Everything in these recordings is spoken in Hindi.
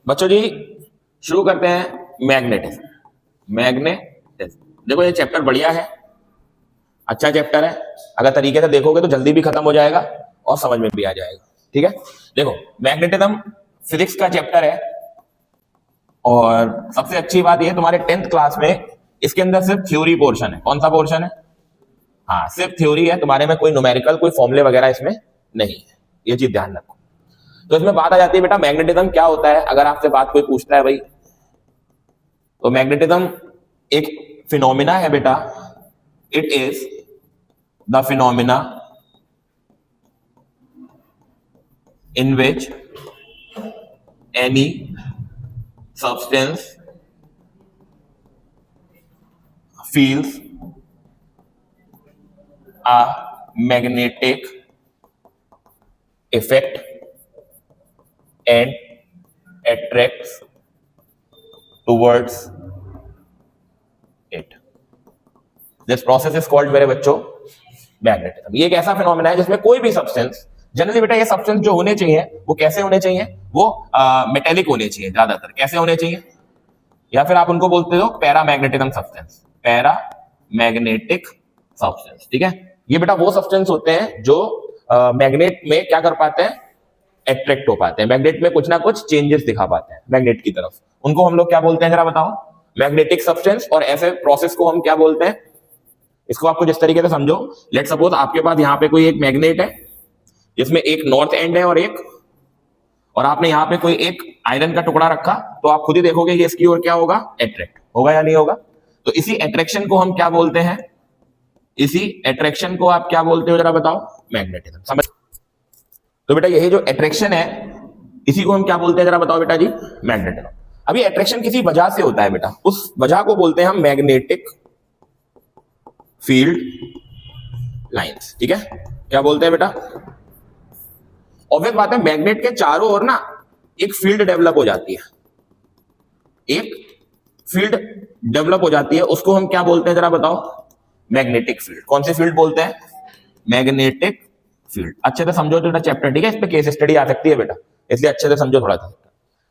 बच्चों जी शुरू करते हैं मैग्नेटिज्म। मैग्नेटिज्म देखो ये चैप्टर बढ़िया है, अच्छा चैप्टर है। अगर तरीके से देखोगे तो जल्दी भी खत्म हो जाएगा और समझ में भी आ जाएगा। ठीक है, देखो मैग्नेटिज्म फिजिक्स का चैप्टर है और सबसे अच्छी बात यह तुम्हारे 10th क्लास में इसके अंदर सिर्फ थ्योरी पोर्शन है। कौन सा पोर्शन है? हाँ, सिर्फ थ्योरी है, तुम्हारे में कोई न्यूमेरिकल कोई फॉर्मूले वगैरह इसमें नहीं है, ये चीज ध्यान रखो। तो इसमें बात आ जाती है बेटा मैग्नेटिज्म क्या होता है। अगर आपसे बात कोई पूछता है भाई, तो मैग्नेटिज्म एक फिनोमिना है बेटा। It is the phenomena in which any substance feels a magnetic effect and attracts towards it. This process is called मेरे बच्चों मैग्नेटिज्म। ये एक ऐसा फिनोमेना है जिसमें कोई भी सब्सटेंस, जनरली बेटा ये सब्सटेंस जो होने चाहिए वो कैसे होने चाहिए? वो मेटेलिक होने चाहिए। ज्यादातर कैसे होने चाहिए? या फिर आप उनको बोलते हो पैरामैग्नेटिज्म सब्सटेंस, पैरामैग्नेटिक सब्सटेंस। ठीक है, ये बेटा वो सब्सटेंस होते हैं जो मैग्नेट में क्या कर पाते हैं? अट्रैक्ट हो पाते हैं, मैग्नेट में कुछ ना कुछ चेंजेस दिखा पाते हैं मैग्नेट की तरफ। उनको हम लोग क्या बोलते हैं जरा बताओ? Magnetic substance. और ऐसे प्रोसेस को हम क्या बोलते हैं? इसको आपको जिस तरीके से समझो, लेट सपोज आपके पास यहाँ पे कोई एक मैग्नेट है जिसमें एक नॉर्थ एंड है और आपने यहाँ पे कोई एक आयरन का टुकड़ा रखा, तो आप खुद ही देखोगे कि इसकी ओर क्या होगा? अट्रैक्ट होगा या नहीं होगा? तो इसी अट्रैक्शन को हम क्या बोलते हैं? इसी अट्रैक्शन को आप क्या बोलते हो जरा बताओ? मैग्नेटिज्म। समझ? तो बेटा यही जो अट्रैक्शन है इसी को हम क्या बोलते हैं जरा बताओ बेटा जी? मैग्नेटिज्म। अभी अट्रैक्शन किसी वजह से होता है बेटा, उस वजह को बोलते हैं हम मैग्नेटिक फील्ड लाइंस। ठीक है, क्या बोलते हैं बेटा? ऑब्वियस बात है, मैग्नेट के चारों ओर ना एक फील्ड डेवलप हो जाती है, एक फील्ड डेवलप हो जाती है, उसको हम क्या बोलते हैं जरा बताओ? Magnetic field. कौन सी फील्ड बोलते हैं? Magnetic field. अच्छे से समझो थोड़ा चैप्टर, ठीक है? इस पे केस स्टडी आ सकती है बेटा, इसलिए अच्छे से समझो थोड़ा सा।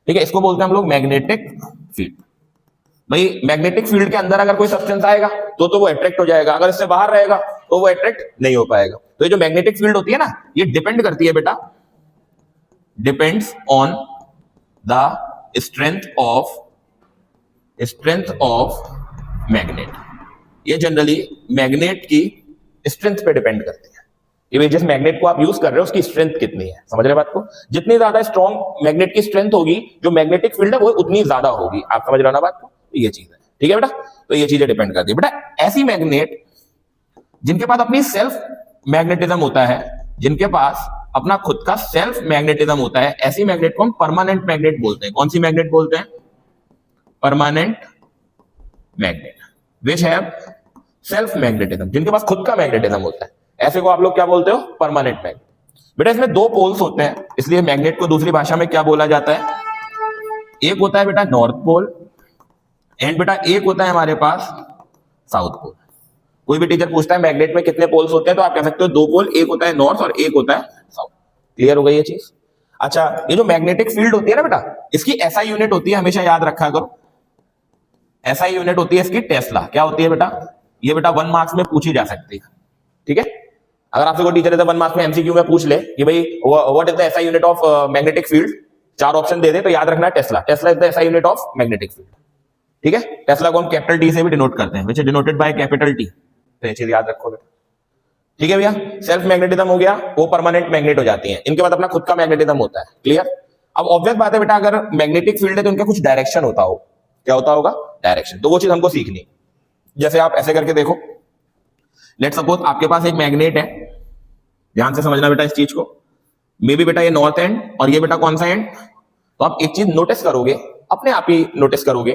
ठीक है, इसको बोलते हैं हम लोग मैग्नेटिक फील्ड। भाई मैग्नेटिक फील्ड के अंदर अगर कोई सब्सटेंस आएगा तो वो अट्रैक्ट हो जाएगा, अगर इससे बाहर रहेगा तो वो अट्रैक्ट नहीं हो पाएगा। तो ये जो मैग्नेटिक फील्ड होती है ना, ये डिपेंड करती है बेटा, depends on the strength of magnet. ये जनरली मैग्नेट की स्ट्रेंथ पे डिपेंड करती है। ये भाई जिस मैग्नेट को आप यूज कर रहे हो उसकी स्ट्रेंथ कितनी है, समझ रहे बात को? जितनी ज्यादा स्ट्रॉन्ग मैग्नेट की स्ट्रेंथ होगी, जो मैग्नेटिक फील्ड है वो उतनी ज्यादा होगी। आप समझ रहे हो ना बात को? ये चीज है, ठीक है बेटा? तो ये चीजें डिपेंड करती है बेटा। ऐसी मैग्नेट जिनके पास अपनी सेल्फ मैग्नेटिज्म होता है, जिनके पास अपना खुद का सेल्फ मैग्नेटिज्म होता है, ऐसी मैग्नेट को हम परमानेंट मैग्नेट बोलते हैं। कौन सी मैग्नेट बोलते हैं? Permanent magnet which have self magnetism, जिनके पास खुद का मैग्नेटिज्म होता है, ऐसे को आप लोग क्या बोलते हो? Permanent magnet. बेटा इसमें दो पोल्स होते हैं, इसलिए मैग्नेट को दूसरी भाषा में क्या बोला जाता है? एक होता है बेटा नॉर्थ पोल एंड बेटा एक होता है हमारे पास साउथ पोल। कोई भी टीचर पूछता है मैग्नेट में कितने पोल्स होते हैं, तो आप कह सकते हो दो पोल, एक होता है नॉर्थ और एक होता है साउथ। क्लियर हो गई ये चीज? अच्छा, ये जो मैग्नेटिक फील्ड होती है ना बेटा, इसकी एसआई यूनिट होती है, हमेशा याद रखा करो। एसआई यूनिट होती है इसकी टेस्ला। क्या होती है बेटा? ये बेटा 1 मार्क्स में पूछी जा सकती है। ठीक है, अगर आपसे कोई टीचर 1 मार्क्स में एमसीक्यू में पूछ ले कि भाई what is the SI unit of magnetic field, 4 option दे दे, तो याद रखना tesla. Tesla is the SI unit of magnetic field. ठीक है, टेस्ला को हम कैपिटल टी से भी डिनोट करते हैं, which is denoted by capital T. तो ये चीज याद रखो बेटा। ठीक है भैया, सेल्फ मैग्नेटिज्म हो गया, वो परमानेंट मैग्नेट हो जाती है, इनके बाद अपना खुद का मैग्नेटिज्म होता है। क्लियर? अब ऑब्वियस बात है बेटा, अगर मैग्नेटिक फील्ड है तो उनका कुछ डायरेक्शन होता हो। क्या होता होगा? डायरेक्शन। तो वो चीज हमको सीखनी। जैसे आप ऐसे करके देखो, लेट सपोज आपके पास एक मैग्नेट है, ध्यान से समझना बेटा इस चीज को। मे बी बेटा ये नॉर्थ एंड और ये बेटा कौन सा एंड? तो आप एक चीज नोटिस करोगे, अपने आप ही नोटिस करोगे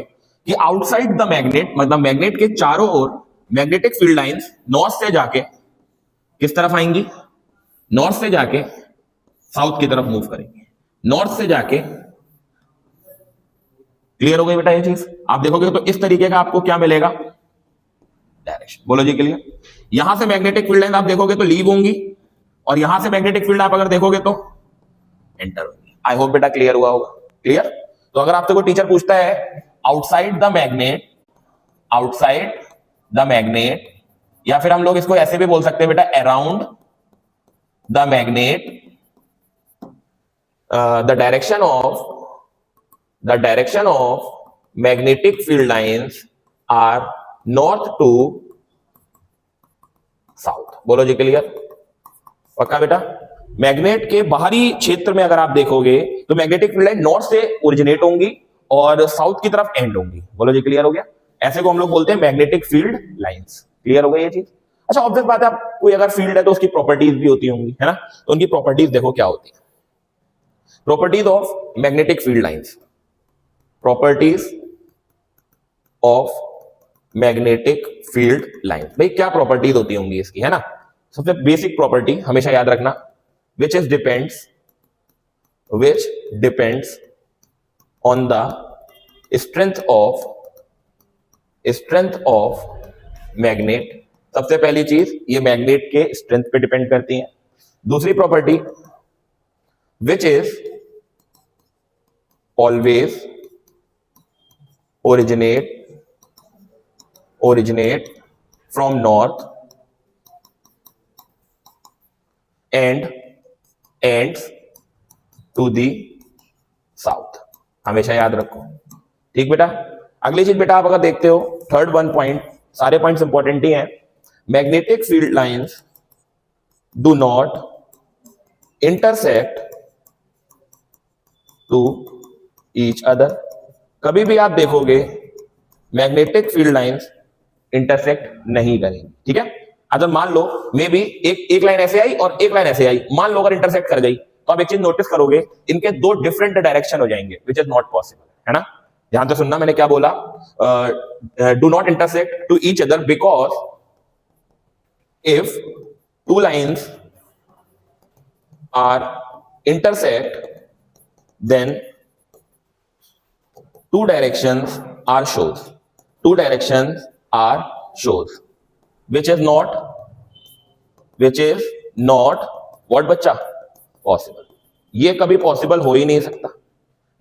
कि आउटसाइड द मैग्नेट, मतलब मैग्नेट के चारों ओर मैग्नेटिक फील्ड लाइंस नॉर्थ से जाके किस तरफ आएंगी? नॉर्थ से जाके साउथ की तरफ मूव करेंगे, नॉर्थ से जाके। क्लियर हो गई बेटा ये चीज? आप देखोगे तो इस तरीके का आपको क्या मिलेगा? डायरेक्शन। बोलो जी क्लियर? यहां से मैग्नेटिक फील्ड लाइन आप देखोगे तो लीव होंगी, और यहां से मैग्नेटिक फील्ड आप अगर देखोगे तो एंटर होंगी। आई होप बेटा क्लियर हुआ होगा। क्लियर? तो अगर आपसे कोई टीचर पूछता है आउटसाइड द मैग्नेट, या फिर हम लोग इसको ऐसे भी बोल सकते हैं बेटा around the magnet, the direction of magnetic field lines are north to south. बोलो जी क्लियर? पक्का बेटा? मैग्नेट के बाहरी क्षेत्र में अगर आप देखोगे तो मैग्नेटिक फील्ड लाइन नॉर्थ से ओरिजिनेट होंगी और साउथ की तरफ एंड होंगी। बोलो जी क्लियर हो गया? ऐसे को हम लोग बोलते हैं मैग्नेटिक फील्ड लाइंस। क्लियर हो गई ये चीज? अच्छा, ऑब्वियस बात है, आप कोई अगर फील्ड है तो उसकी प्रॉपर्टीज भी होती होंगी, है ना? तो उनकी प्रॉपर्टीज देखो क्या होती है। Properties of magnetic field lines, properties of magnetic field lines. भाई क्या प्रॉपर्टीज होती होंगी इसकी, है ना? सबसे बेसिक प्रॉपर्टी हमेशा याद रखना, which depends on the strength of magnet। सबसे पहली चीज ये मैग्नेट के स्ट्रेंथ पे डिपेंड करती है। दूसरी property which is always originate from north and ends to the south। हमेशा याद रखो, ठीक बेटा? अगली चीज बेटा आप अगर देखते हो, थर्ड वन पॉइंट, सारे पॉइंट्स इंपॉर्टेंट ही हैं। Magnetic field lines do not intersect to each other. कभी भी आप देखोगे मैग्नेटिक फील्ड लाइंस इंटरसेक्ट नहीं करेंगी, ठीक है? अगर मान लो मे बी एक लाइन ऐसे आई और एक लाइन ऐसे आई, मान लो अगर इंटरसेक्ट कर गई तो आप एक चीज नोटिस करोगे, इनके दो डिफरेंट डायरेक्शन हो जाएंगे, विच इज नॉट पॉसिबल, है ना? ध्यान से सुनना, मैंने क्या बोला? Do not intersect to each other because if two lines are intersect then two directions are shows which is not what बच्चा पॉसिबल। ये कभी पॉसिबल हो ही नहीं सकता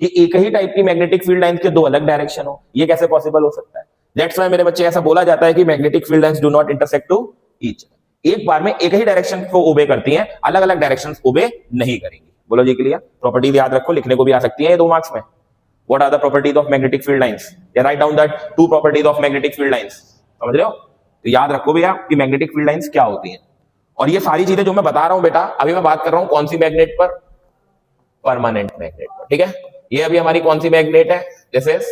कि एक ही टाइप की मैग्नेटिक फील्ड लाइंस के दो अलग डायरेक्शन हो। ये कैसे पॉसिबल हो सकता है? दैट्स व्हाई मेरे बच्चे ऐसा बोला जाता है कि magnetic field lines do not intersect to each. एक बार में एक ही डायरेक्शन को ओबे करती हैं, अलग अलग डायरेक्शंस ओबे नहीं करेंगी। बोलो जी क्लियर? प्रॉपर्टीज याद रखो, लिखने को भी आ सकती है ये 2 मार्क्स में। What are the properties of magnetic field lines? Yeah, write down that 2 properties of magnetic field lines। समझ रहे हो? तो याद रखो भैया कि मैग्नेटिक फील्ड लाइंस क्या होती हैं। और ये सारी चीजें जो मैं बता रहा हूं बेटा, अभी मैं बात कर रहा हूं कौन सी मैग्नेट पर? परमानेंट मैग्नेट पर, ठीक है? ये अभी हमारी कौन सी मैग्नेट है? दिस इज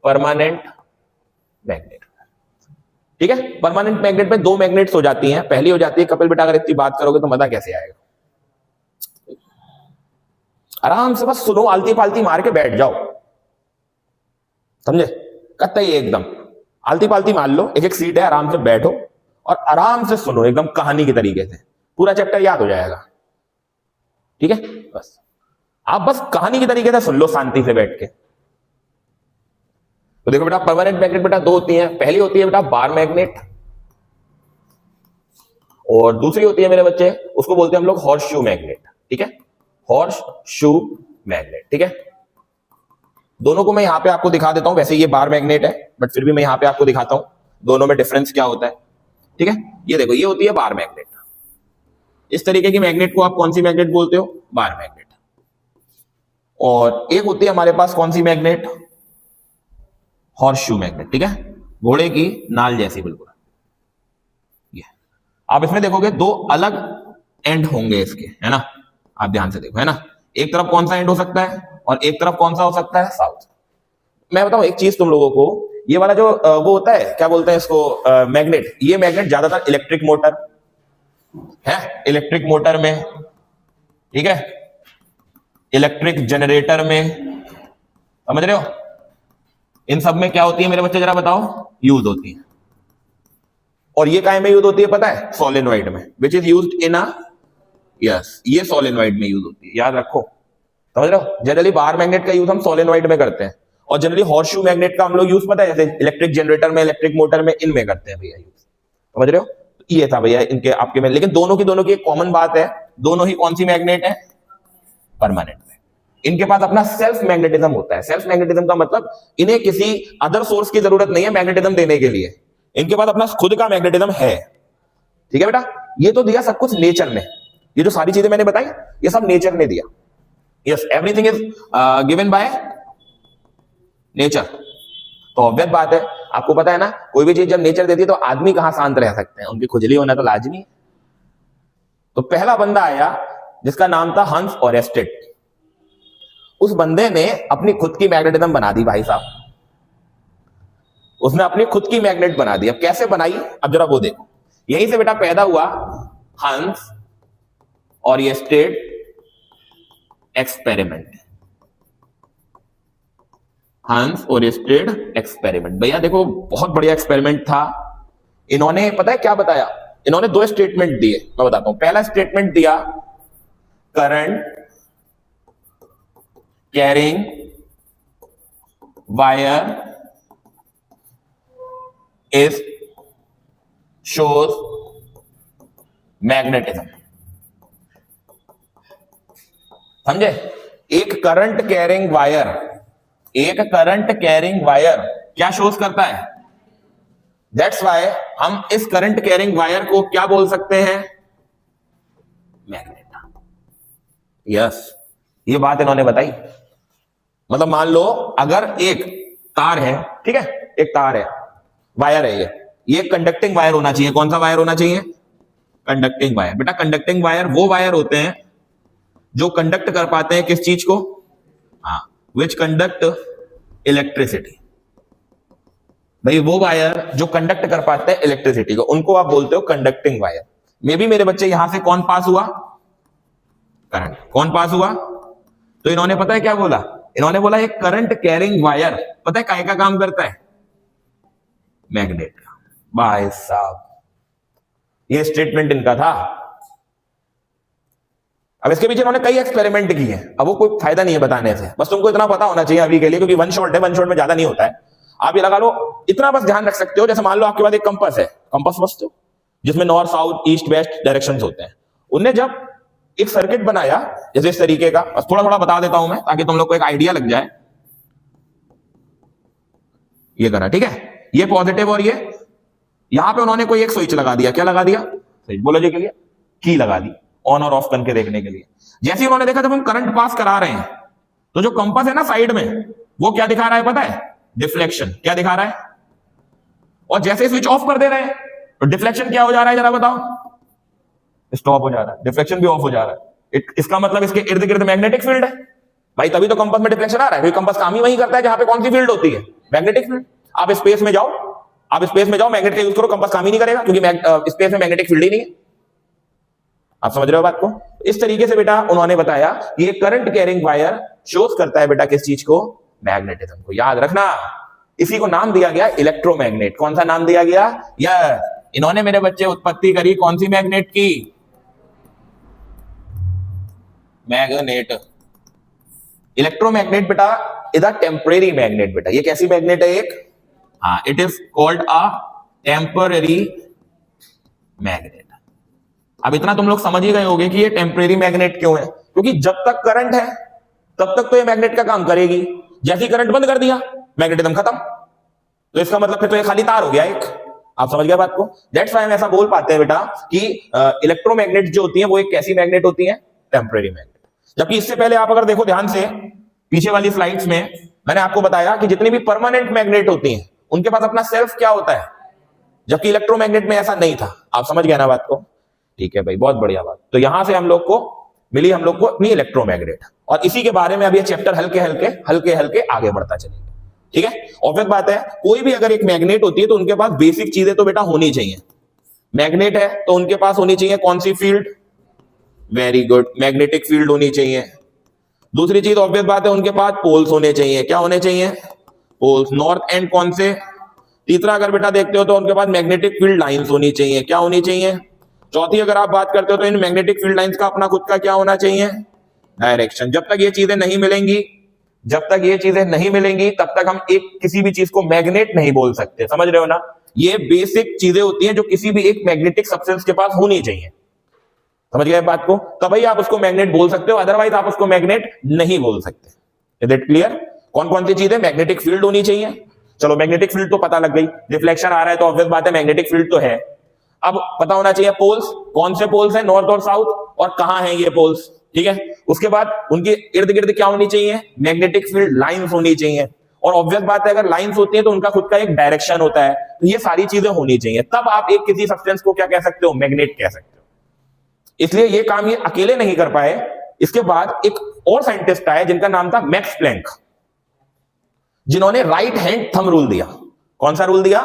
परमानेंट मैग्नेट, ठीक है? परमानेंट मैग्नेट में 2 मैग्नेट्स हो जाती हैं। पहली हो जाती है कपिल बेटा, अगर इतनी बात करोगे तो मजा कैसे आएगा? आराम से बस सुनो, आलती पालती मार के बैठ जाओ, समझे? कतई एकदम आलती पालती मान लो, एक सीट है, आराम से बैठो और आराम से सुनो, एकदम कहानी की तरीके से पूरा चैप्टर याद हो जाएगा, ठीक है? बस आप बस कहानी की तरीके से सुन लो शांति से बैठ के। तो देखो बेटा, परमानेंट मैग्नेट बेटा 2 होती हैं। पहली होती है बेटा बार मैग्नेट और दूसरी होती है मेरे बच्चे, उसको बोलते हैं हम लोग हॉर्स शू मैग्नेट, ठीक है? हॉर्स शू मैग्नेट, ठीक है? दोनों को मैं यहां पे आपको दिखा देता हूं। वैसे ये बार मैग्नेट है बट फिर भी मैं यहां पे आपको दिखाता हूं दोनों में डिफरेंस क्या होता है, ठीक है? ये देखो, ये होती है बार मैग्नेट। इस तरीके की मैग्नेट को आप कौन सी मैग्नेट बोलते हो? Bar magnet. और एक होती है हमारे पास कौन सी मैग्नेट? हॉर्स शू मैग्नेट, ठीक है? घोड़े की नाल जैसी बिल्कुल। ये आप इसमें देखोगे 2 अलग एंड होंगे इसके, है ना? आप ध्यान से देखो, है ना? एक तरफ कौन सा एंड हो सकता है और एक तरफ कौन सा हो सकता है? साउथ। मैं बताऊं एक चीज तुम लोगों को, ये वाला जो वो होता है, क्या बोलते हैं इसको, मैग्नेट। ये मैग्नेट ज्यादातर इलेक्ट्रिक मोटर है, इलेक्ट्रिक मोटर में, ठीक है? इलेक्ट्रिक जनरेटर में, समझ रहे हो? इन सब में क्या होती है मेरे बच्चे, जरा बताओ? यूज होती है। और ये काय में यूज होती है पता है? सोलेनॉइड में, which is used in a, yes, ये सोलेनॉइड में यूज होती है, याद रखो, समझ रहे हो? जनरली बार मैग्नेट का यूज हम सोलेनॉइड में करते हैं और जनरली हॉर्सशू मैग्नेट का हम लोग यूज पता है जैसे इलेक्ट्रिक जनरेटर में, इलेक्ट्रिक मोटर में, इनमें करते हैं भैया यूज, समझ रहे हो? ये था भैया इनके आपके में। लेकिन दोनों की एक कॉमन बात है, दोनों ही कौन सी मैग्नेट है? परमानेंट में। इनके पास अपना सेल्फ मैग्नेटिज्म होता है। सेल्फ मैग्नेटिज्म का मतलब इन्हें किसी अदर सोर्स की जरूरत नहीं है मैग्नेटिज्म देने के लिए, इनके पास अपना खुद का मैग्नेटिज्म है। ठीक है बेटा, ये तो दिया सब कुछ नेचर ने, ये जो सारी चीजें मैंने बताई ये सब नेचर ने दिया। Yes, everything is given by nature. तो ऑब्वियस बात है, आपको पता है ना, कोई भी चीज जब नेचर देती है तो आदमी कहां शांत रह सकते हैं, उनकी खुजली होना तो लाजमी है। तो पहला बंदा आया जिसका नाम था हंस ओरेस्टेड। उस बंदे ने अपनी खुद की मैग्नेटिज्म बना दी भाई साहब, उसने अपनी खुद की मैग्नेट बना दी। अब कैसे बनाई, अब जरा वो देखो। यहीं से बेटा पैदा हुआ हंस ओरेस्टेड एक्सपेरिमेंट। हंस ओरेस्टेड एक्सपेरिमेंट, भैया देखो बहुत बढ़िया एक्सपेरिमेंट था। इन्होंने पता है क्या बताया, इन्होंने दो स्टेटमेंट दिए, मैं बताता हूं। पहला स्टेटमेंट दिया, current carrying wire is shows magnetism. समझे? एक करंट कैरिंग वायर, एक करंट कैरिंग वायर क्या शोज करता है? दैट्स वाई हम इस करंट कैरिंग वायर को क्या बोल सकते हैं? मैग्नेट। यस, ये बात इन्होंने बताई। मतलब मान लो अगर एक तार है, ठीक है, एक तार है, वायर है, ये कंडक्टिंग वायर होना चाहिए। कौन सा वायर होना चाहिए? Conducting wire. बेटा कंडक्टिंग वायर वो वायर होते हैं जो कंडक्ट कर पाते हैं किस चीज को? हाँ, विच कंडक्ट इलेक्ट्रिसिटी। भाई वो वायर जो कंडक्ट कर पाते हैं इलेक्ट्रिसिटी को, उनको आप बोलते हो कंडक्टिंग वायर। मे बी मेरे बच्चे यहां से कौन पास हुआ? करंट। कौन पास हुआ? तो इन्होंने पता है क्या बोला? इन्होंने बोला एक करंट कैरिंग वायर पता है काय का काम करता है? मैग्नेट का। भाई साहब, ये स्टेटमेंट इनका था। अब इसके पीछे इन्होंने कई एक्सपेरिमेंट किए हैं, अब वो कोई फायदा नहीं है बताने से, बस तुमको इतना पता होना चाहिए अभी के लिए, क्योंकि वन शॉट है, वन शॉट में ज्यादा नहीं होता है। आप ये लगा लो, इतना बस ध्यान रख सकते हो, जैसे मान लो आपके पास एक कंपास है, कंपास समझते हो, जिसमें north south east west directions होते हैं। उनने जब एक सर्किट बनाया जैसे इस तरीके का, बस थोड़ा थोड़ा बता देता हूं मैं ताकि तुम लोग को एक आइडिया लग जाए। ये करा, ठीक है, ये पॉजिटिव और ये, यहां पे उन्होंने कोई एक स्विच लगा दिया। क्या लगा दिया? स्विच बोलो जी के लिए, की लगा दी ऑन और ऑफ करके देखने के लिए। जैसे ही उन्होंने देखा जब हम करंट पास करा रहे हैं तो जो कंपास है ना साइड में, वो क्या दिखा रहा है पता है? डिफ्लेक्शन। क्या दिखा रहा है? और जैसे स्विच ऑफ कर दे रहे हैं तो डिफ्लेक्शन क्या हो जा रहा है जरा बताओ? स्टॉप हो जा रहा है, डिफ्लेक्शन भी ऑफ हो जा रहा है। इसका मतलब इसके इर्द गिर्द मैग्नेटिक फील्ड है भाई, तभी तो कंपास में डिफ्लेक्शन आ रहा है, क्योंकि कंपास काम ही वही करता है जहां पे कौन सी फील्ड होती है? Magnetic field. आप स्पेस में जाओ, आप स्पेस में जाओ, मैग्नेट का यूज करो, कंपास काम ही नहीं करेगा, क्योंकि स्पेस में मैग्नेटिक फील्ड ही नहीं है। आप समझ रहे हो बात को? इस तरीके से बेटा उन्होंने बताया कि ये करंट कैरिंग वायर शोज करता है बेटा किस चीज को? मैग्नेटिज्म को। याद रखना, इसी को नाम दिया गया इलेक्ट्रोमैग्नेट। कौन सा नाम दिया गया? या इन्होंने मेरे बच्चे उत्पत्ति करी कौन सी मैग्नेट की? मैग्नेट। इलेक्ट्रोमैग्नेट बेटा इज अ टेम्परेरी मैग्नेट। बेटा ये कैसी मैग्नेट है? एक, हाँ, it is called a temporary magnet. अब इतना तुम लोग समझ ही गए होंगे कि ये टेम्परेरी मैग्नेट क्यों है, क्योंकि जब तक करंट है तब तक तो ये मैग्नेट का काम करेगी, जैसे ही करंट बंद कर दिया मैग्नेटिज्म खत्म। तो इसका मतलब फिर तो ये खाली तार हो गया एक। आप समझ गए बात को? दैट्स व्हाई हम ऐसा बोल पाते हैं बेटा कि इलेक्ट्रोमैग्नेट जो होती है वो एक कैसी मैग्नेट होती है? Temporary magnet. जबकि इससे पहले आप अगर देखो ध्यान से पीछे वाली स्लाइड्स में, मैंने आपको बताया कि जितनी भी परमानेंट मैग्नेट होती हैं उनके पास अपना सेल्फ क्या होता है, जबकि इलेक्ट्रोमैग्नेट में ऐसा नहीं था। आप समझ गए ना बात को? ठीक है भाई, बहुत बढ़िया बात। तो यहां से हम लोग को मिली हम लोग को अपनी इलेक्ट्रोमैग्नेट, और इसी के बारे में अब ये चैप्टर हल्के हल्के आगे बढ़ता चलेगा। ठीक है, ऑब्वियस बात है, कोई भी अगर एक मैग्नेट होती है तो उनके पास बेसिक चीजें तो बेटा होनी चाहिए। मैग्नेट है तो उनके पास होनी चाहिए कौन सी field? Very good, magnetic field होनी चाहिए। दूसरी चीज ऑब्वियस बात है, उनके पास पोल्स होने चाहिए। क्या होने चाहिए? पोल्स, नॉर्थ एंड कौन से? तीसरा अगर बेटा देखते हो तो उनके पास मैग्नेटिक फील्ड लाइंस होनी चाहिए। क्या होनी चाहिए? चौथी अगर आप बात करते हो तो इन मैग्नेटिक फील्ड लाइंस का अपना खुद का क्या होना चाहिए? डायरेक्शन। जब तक ये चीजें नहीं मिलेंगी, तब तक हम एक किसी भी चीज को मैग्नेट नहीं बोल सकते। समझ रहे हो ना? ये बेसिक चीजें होती हैं जो किसी भी एक मैग्नेटिक सब्सटेंस के पास होनी चाहिए। समझ गए बात को? तभी आप उसको मैग्नेट बोल सकते हो, अदरवाइज आप उसको मैग्नेट नहीं बोल सकते। Is it clear? कौन कौन सी चीजें? मैग्नेटिक फील्ड होनी चाहिए। चलो मैग्नेटिक फील्ड तो पता लग गई, रिफ्लेक्शन आ रहा है तो ऑब्वियस बात है मैग्नेटिक फील्ड तो है। अब पता होना चाहिए पोल्स, कौन से पोल्स हैं, नॉर्थ और साउथ, और कहां हैं ये पोल्स, ठीक है। उसके बाद उनके इर्द गिर्द क्या होनी चाहिए? मैग्नेटिक फील्ड लाइंस होनी चाहिए, और ऑब्वियस बात है अगर लाइंस होती है तो उनका खुद का एक डायरेक्शन होता है, तो ये सारी चीजें होनी चाहिए, तब आप एक किसी सब्सटेंस को क्या कह सकते हो? मैग्नेट कह सकते हो। इसलिए ये काम ये अकेले नहीं कर पाए। इसके बाद एक और साइंटिस्ट आए जिनका नाम था मैक्स प्लैंक, जिन्होंने राइट हैंड थंब रूल दिया। कौन सा रूल दिया?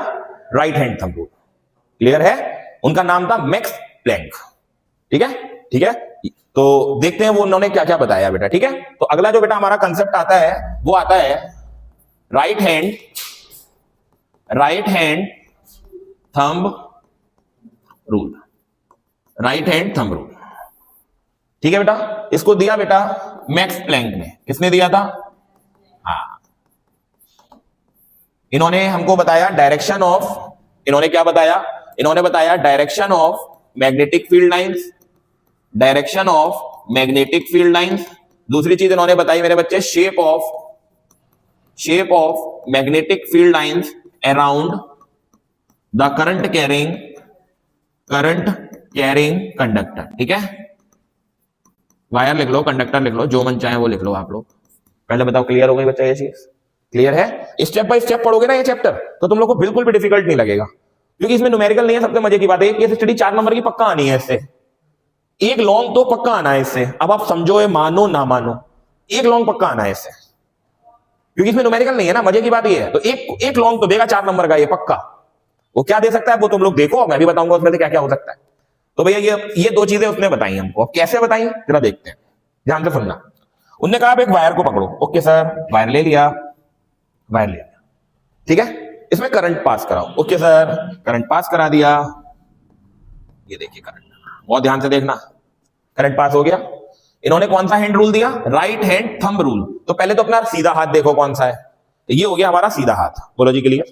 Right hand thumb rule. Clear है? उनका नाम था मैक्स प्लैंक। ठीक है, ठीक है। तो देखते हैं वो उन्होंने क्या क्या बताया बेटा। ठीक है, तो अगला जो बेटा हमारा कंसेप्ट आता है वो आता है right hand thumb rule. Right hand thumb rule, ठीक है बेटा। इसको दिया बेटा मैक्स प्लैंक ने। किसने दिया था? हाँ, इन्होंने हमको बताया डायरेक्शन ऑफ, इन्होंने क्या बताया? इन्होंने बताया direction of magnetic field lines, direction of magnetic field lines. दूसरी चीज इन्होंने बताई मेरे बच्चे shape of magnetic field lines around the current carrying conductor. ठीक है, वायर लिख लो, कंडक्टर लिख लो, जो मन चाहे वो लिख लो आप लोग। पहले बताओ क्लियर हो गई बच्चा ये चीज? क्लियर है? स्टेप बाय स्टेप पढ़ोगे ना ये चैप्टर तो तुम लोग को बिल्कुल भी डिफिकल्ट नहीं लगेगा, क्योंकि इसमें न्यूमेरिकल नहीं है। सबसे मजे की बात है केस स्टडी 4 नंबर की पक्का आनी है इससे, एक लॉन्ग तो पक्का आना है इससे। अब आप समझो ये मानो ना मानो, एक लॉन्ग पक्का आना है इससे, क्योंकि इसमें न्यूमेरिकल नहीं है ना। मजे की बात ये है, तो एक लॉन्ग तो देगा 4 नंबर का ये पक्का। वो क्या दे सकता है वो तुम लोग देखो, मैं भी बताऊंगा उसमें से क्या क्या हो सकता है। तो भैया ये 2 चीजें उसने बताई हमको। कैसे बताई जरा देखते हैं, ध्यान से सुनना। उनने कहा आप एक वायर को पकड़ो। ओके सर, वायर ले लिया, ठीक है। इसमें करंट पास कराओ। ओके सर, करंट पास करा दिया। ये देखिए करंट, बहुत ध्यान से देखना, करंट पास हो गया। इन्होंने कौन सा हैंड रूल दिया? Right hand thumb rule. तो पहले तो अपना सीधा हाथ देखो कौन सा है, तो ये हो गया हमारा सीधा हाथ। बोलो जी क्लियर?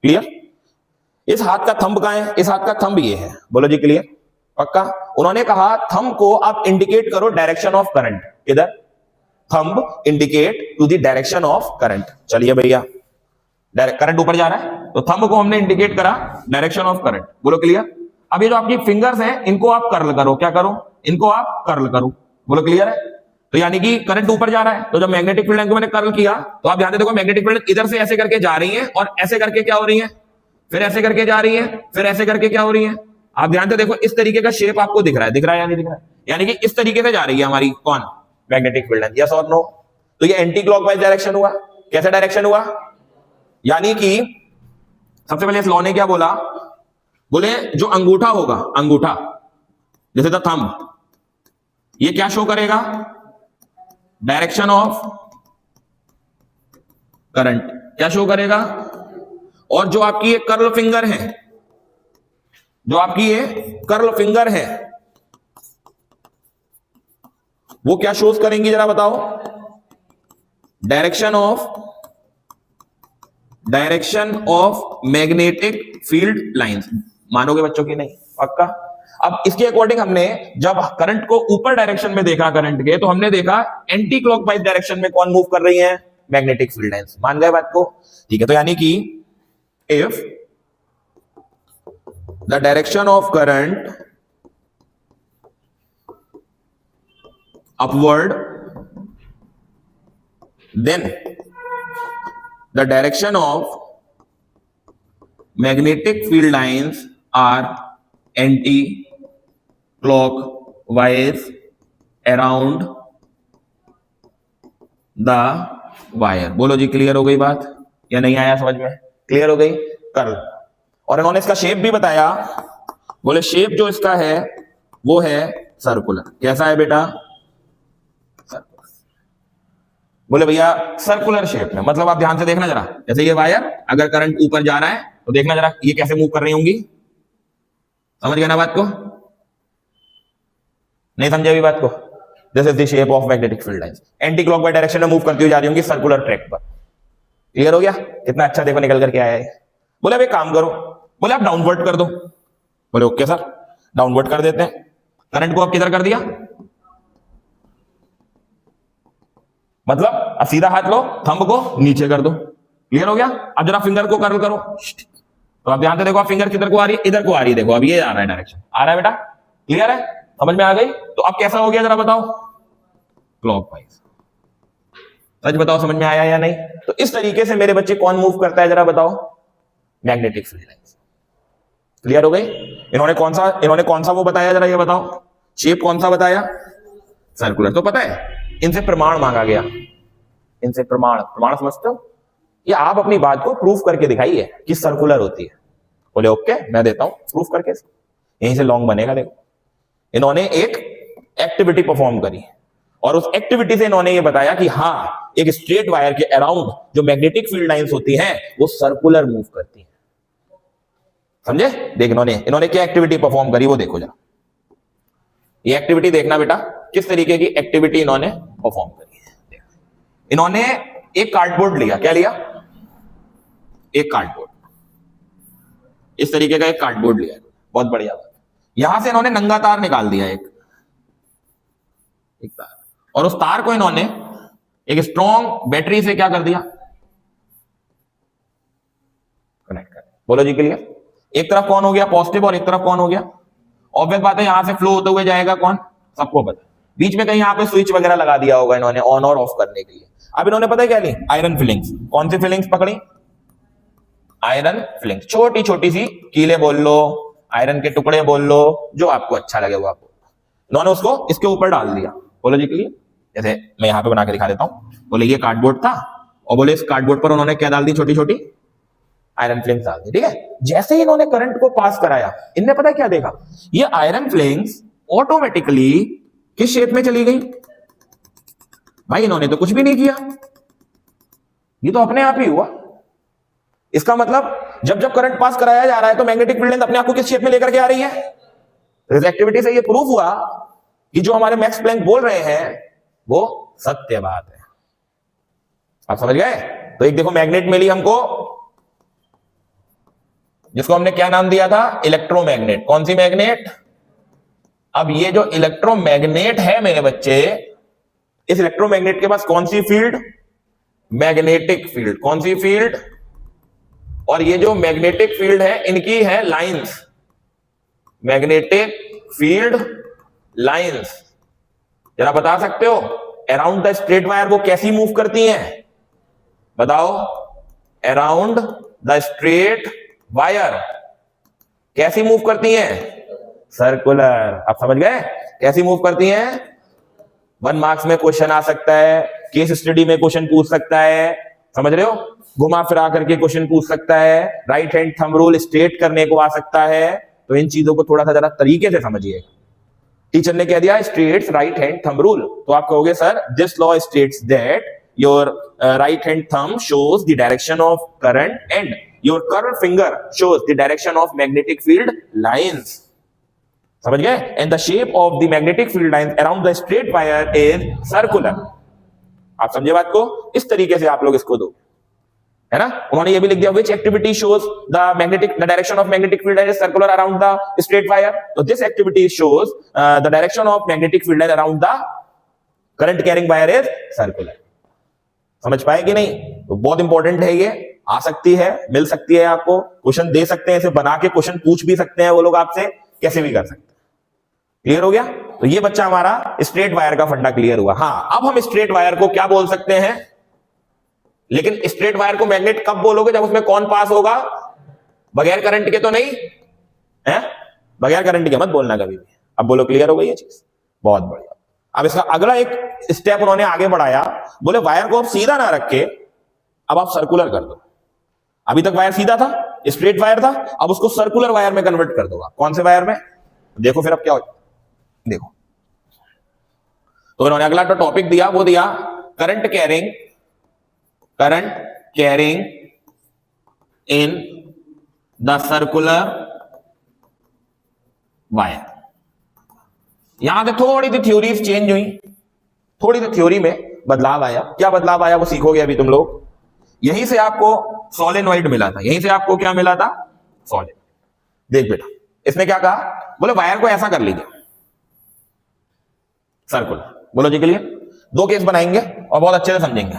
क्लियर? इस हाथ का थंब कहां है? इस हाथ का थंब ये है। बोलो जी क्लियर? पक्का? उन्होंने कहा थंब को आप इंडिकेट करो डायरेक्शन ऑफ करंट। किधर? Thumb indicate to the direction of current. चलिए भैया, करंट ऊपर जा रहा है तो थंब को हमने इंडिकेट करा डायरेक्शन ऑफ करंट। बोलो क्लियर? अब ये जो आपकी फिंगर्स हैं इनको आप कर्ल करो। क्या करो? इनको आप कर्ल करो। बोलो क्लियर है? तो यानी कि करंट ऊपर जा रहा है, तो जब मैग्नेटिक फील्ड को मैंने कर्ल किया तो आप ध्यान से देखो मैग्नेटिक फील्ड इधर से ऐसे करके जा रही है और ऐसे करके क्या हो रही है, फिर ऐसे करके जा रही है, फिर ऐसे करके क्या हो रही है। आप ध्यान से देखो इस तरीके का शेप आपको दिख रहा है, दिख रहा है या नहीं दिख रहा है? यानी कि इस तरीके से जा रही है हमारी कौन? Magnetic field. यस और नो? तो ये एंटी क्लॉकवाइज डायरेक्शन हुआ। कैसा डायरेक्शन हुआ? यानी कि सबसे पहले इस लॉ ने क्या बोला? बोले जो अंगूठा होगा, अंगूठा जैसे द थंब, ये क्या शो करेगा? Direction of current. क्या शो करेगा? और जो आपकी ये कर्ल फिंगर है, जो आपकी ये कर्ल फिंगर है, वो क्या शोज करेंगी जरा बताओ? Direction of magnetic field lines. मानोगे बच्चों की नहीं? पक्का? अब इसके अकॉर्डिंग हमने जब करंट को ऊपर डायरेक्शन में देखा करंट के, तो हमने देखा एंटी क्लॉकवाइज डायरेक्शन में कौन मूव कर रही है? Magnetic field lines. मान गए बात को? ठीक है, तो यानी कि if the direction of current upward, then the direction of magnetic field lines are anti-clockwise around the wire। बोलो जी क्लियर हो गई बात या नहीं आया समझ में? क्लियर हो गई? कर्ल। और इन्होंने इसका शेप भी बताया। बोले शेप जो इसका है वो है सर्कुलर। कैसा है बेटा? बोले भैया सर्कुलर शेप में, मतलब आप ध्यान से देखना जरा, जैसे ये वायर अगर करंट ऊपर जा रहा है तो देखना जरा ये कैसे मूव कर रही होंगी। समझ गए ना बात को? नहीं समझे अभी बात को? This is the shape of magnetic field lines. Anti clockwise direction में मूव करती हुई जा रही होंगी सर्कुलर ट्रैक पर। क्लियर हो गया? कितना अच्छा देखो निकल करके आया है। बोले अब एक काम करो, बोले आप डाउनवर्ड कर दो। बोले ओके सर, डाउनवर्ड कर देते हैं। करंट को अब किधर कर दिया, मतलब अब सीधा हाथ लो, थंब को नीचे कर दो, क्लियर हो गया। अब जरा फिंगर को कर्ल करो, तो आप ध्यान से देखो, आप फिंगर किधर को आ रही है, इधर को आ रही है, देखो अब ये आ रहा है, डायरेक्शन आ रहा है बेटा, क्लियर है, समझ में आ गई। तो अब कैसा हो गया जरा बताओ, क्लॉकवाइज। सच बताओ समझ में आया या नहीं। तो इस तरीके से मेरे बच्चे कौन मूव करता है जरा बताओ, मैग्नेटिक फील्ड लाइंस। क्लियर हो गई। इन्होंने कौन सा वो बताया जरा ये बताओ, शेप कौन सा बताया, सर्कुलर। तो पता है इनसे प्रमाण मांगा गया, इनसे प्रमाण समझते हो, ये आप अपनी बात को प्रूफ करके दिखाइए कि सर्कुलर होती है। बोले ओके मैं देता हूं प्रूफ करके, यहीं से लॉन्ग बनेगा। देखो इन्होंने एक एक्टिविटी परफॉर्म करी और उस एक्टिविटी से इन्होंने ये बताया कि हाँ एक स्ट्रेट वायर के अराउंड जो मैग्नेटिक फील्ड लाइंस होती हैं वो सर्कुलर मूव करती हैं। समझे। देख इन्होंने क्या एक्टिविटी परफॉर्म करी वो देखो जरा, ये एक्टिविटी देखना बेटा, किस तरीके की एक्टिविटी इन्होंने परफॉर्म करी है। इन्होंने एक कार्डबोर्ड लिया, क्या लिया, एक कार्डबोर्ड, इस तरीके का एक कार्डबोर्ड लिया, बहुत बढ़िया बात। यहां से इन्होंने नंगा तार निकाल दिया, एक तार, और उस तार को इन्होंने एक स्ट्रॉन्ग बैटरी से क्या कर दिया, कनेक्ट कर। बोलो जी क्लियर। एक तरफ कौन हो गया पॉजिटिव और एक तरफ कौन हो गया, ऑब्वियस बात है, यहां से फ्लो होते हुए जाएगा कौन, सबको पता। बीच में कहीं यहां पे स्विच वगैरह लगा दिया होगा इन्होंने ऑन और ऑफ करने के लिए। अब इन्होंने पता है क्या ली, आयरन फिलिंग्स। कौन सी फिलिंग्स पकड़ी, आयरन फिलिंग्स, छोटी छोटी सी कीले बोल लो, आयरन के टुकड़े बोल लो, जो आपको अच्छा लगे वो आपको। इन्होंने उसको इसके ऊपर डाल दिया। बोलो जी क्लियर। जैसे मैं यहां पे बना के दिखा देता हूं। बोले ये कार्डबोर्ड था और बोले इस कार्डबोर्ड पर उन्होंने क्या डाल दी, छोटी छोटी आयरन फ्लेम्स डाल दी, ठीक है। जैसे ही इन्होंने करंट को पास कराया, इनने पता है क्या देखा, ये आयरन फ्लेम्स ऑटोमेटिकली किस शेप में चली गई। भाई इन्होंने तो कुछ भी नहीं किया, ये तो अपने आप ही हुआ। इसका मतलब जब जब करंट पास कराया जा रहा है तो मैग्नेटिक फील्ड अपने आप को किस शेप में लेकर के आ रही है। इस एक्टिविटी से ये प्रूफ हुआ कि जो हमारे मैक्स प्लैंक बोल रहे हैं वो सत्य बात है। आप समझ गए। तो एक देखो मैग्नेट मिली हमको, जिसको हमने क्या नाम दिया था, इलेक्ट्रोमैग्नेट। कौन सी मैग्नेट। अब ये जो इलेक्ट्रोमैग्नेट है मेरे बच्चे, इस इलेक्ट्रोमैग्नेट के पास कौन सी फील्ड, मैग्नेटिक फील्ड। कौन सी फील्ड, और ये जो मैग्नेटिक फील्ड है इनकी है लाइंस, मैग्नेटिक फील्ड लाइंस। जरा बता सकते हो अराउंड द स्ट्रेट वायर वो कैसी मूव करती हैं, बताओ। अराउंड द स्ट्रेट वायर कैसी मूव करती हैं, सर्कुलर। आप समझ गए कैसी मूव करती हैं। 1 मार्क्स में क्वेश्चन आ सकता है, केस स्टडी में क्वेश्चन पूछ सकता है, समझ रहे हो, घुमा फिरा करके क्वेश्चन पूछ सकता है, right hand thumb rule straight करने को आ सकता है। तो इन चीजों को थोड़ा सा जरा तरीके से समझिएगा। टीचर ने कह दिया straights right hand thumb rule, तो आप कहोगे sir this law states that your right hand thumb shows the direction of current and your curve finger shows the direction of magnetic field lines. समझ गए। And the shape of the magnetic field lines around the straight wire is circular. आप समझे बात को, इस तरीके से आप लोग इसको दो, है ना। उन्होंने ये भी लिख दिया which activity shows the direction of magnetic field is circular around the straight wire. तो this activity shows the direction of magnetic field around the current carrying wire is circular. समझ पाए कि नहीं। तो बहुत इंपॉर्टेंट है ये, आ सकती है, मिल सकती है आपको, क्वेश्चन दे सकते हैं, इसे बना के क्वेश्चन पूछ भी सकते हैं वो लोग आपसे, कैसे भी कर सकते हैं। क्लियर हो गया। तो ये बच्चा हमारा स्ट्रेट वायर का फंडा क्लियर हुआ। हाँ अब हम स्ट्रेट वायर को क्या बोल सकते हैं, लेकिन स्ट्रेट वायर को मैग्नेट कब बोलोगे, जब उसमें कौन पास होगा, बगैर करंट के तो नहीं है, बगैर करंट के मत बोलना कभी भी। अब बोलो क्लियर हो गई ये चीज, बहुत बढ़िया। अब इसका अगला एक स्टेप उन्होंने आगे बढ़ाया, बोले वायर को अब सीधा ना रख के अब आप सर्कुलर कर दो। अभी तक वायर सीधा था, स्ट्रेट वायर था, अब उसको सर्कुलर वायर में कन्वर्ट कर दो। कौन से वायर में, देखो फिर अब क्या हो, देखो। तो इन्होंने अगला जो टॉपिक दिया वो दिया current carrying in the circular wire. यहां से थोड़ी सी थ्योरीज चेंज हुई, थोड़ी सी थ्योरी में बदलाव आया। क्या बदलाव आया वो सीखोगे अभी तुम लोग। यहीं से आपको सोलेनॉइड मिला था, यहीं से आपको क्या मिला था, सोलेनॉइड। देख बेटा इसने क्या कहा, बोले वायर को ऐसा कर लीजिए, सर्कुलर। बोलो जी के लिए, दो केस बनाएंगे और बहुत अच्छे से समझेंगे।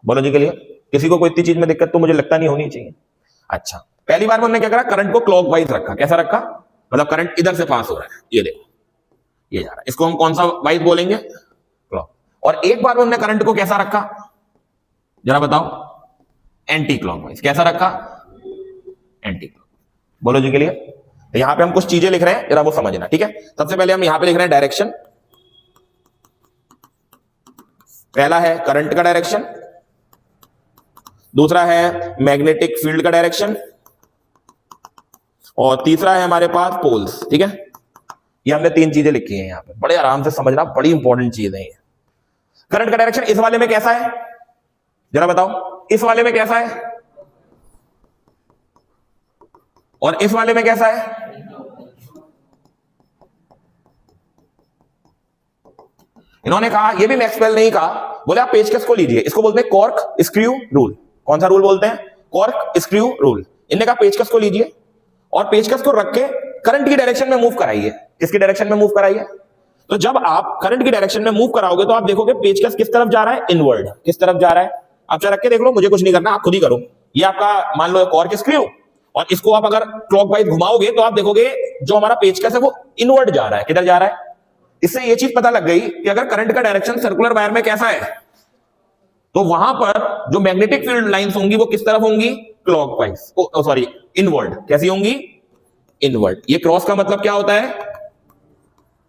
बोलो जी के लिए, किसी को कोई इतनी चीज में दिक्कत तो मुझे लगता नहीं होनी चाहिए। अच्छा, पहली बार में हमने क्या करा, करंट को क्लॉकवाइज रखा। कैसा रखा, मतलब करंट इधर से पास हो रहा है, ये देखो ये जा रहा है, इसको हम कौन सा वाइज बोलेंगे, क्लॉक। और एक बार में हमने करंट को कैसा रखा, जरा बताओ, एंटी क्लॉकवाइज। कैसा रखा, एंटी क्लॉक। बोलो जी के लिए, तो यहां पे हम कुछ चीजें लिख रहे हैं, जरा वो समझना, ठीक है। सबसे पहले हम यहां पे लिख रहे हैं डायरेक्शन। पहला है करंट का डायरेक्शन, दूसरा है मैग्नेटिक फील्ड का डायरेक्शन, और तीसरा है हमारे पास पोल्स, ठीक है। ये हमने तीन चीजें लिखी हैं यहां पे, बड़े आराम से समझना, बड़ी इंपॉर्टेंट चीज है ये। करंट का डायरेक्शन इस वाले में कैसा है, जरा बताओ, इस वाले में कैसा है और इस वाले में कैसा है। इन्होंने कहा, ये भी मैक्सवेल ने ही कहा, बोले आप पेचकस को लीजिए, इसको बोलते हैं कॉर्क स्क्रू रूल। कौन सा रूल बोलते हैं, कॉर्क स्क्रू रूल। इन्होंने कहा पेचकस को लीजिए और पेचकस को रख के करंट की डायरेक्शन में मूव कराइए। किसकी डायरेक्शन में मूव कराइए, तो जब आप करंट की डायरेक्शन में मूव कराओगे तो आप देखोगे पेचकस किस तरफ जा रहा है, इनवर्ड। किस तरफ जा रहा है, आप चाहे रख के देख लो, मुझे कुछ नहीं करना, आप खुद ही करो। ये आपका मान लो कॉर्क स्क्रू, और इसको आप अगर क्लॉकवाइज घुमाओगे तो आप देखोगे जो हमारा पेचकस है वो इनवर्ड जा रहा है। किधर जा रहा है, इससे ये चीज पता लग गई कि अगर करंट का डायरेक्शन सर्कुलर वायर में कैसा है, तो वहां पर जो मैग्नेटिक फील्ड लाइंस होंगी वो किस तरफ होंगी, क्लॉकवाइज, सॉरी इनवर्ड। कैसी होंगी, इनवर्ड। ये क्रॉस का मतलब क्या होता है,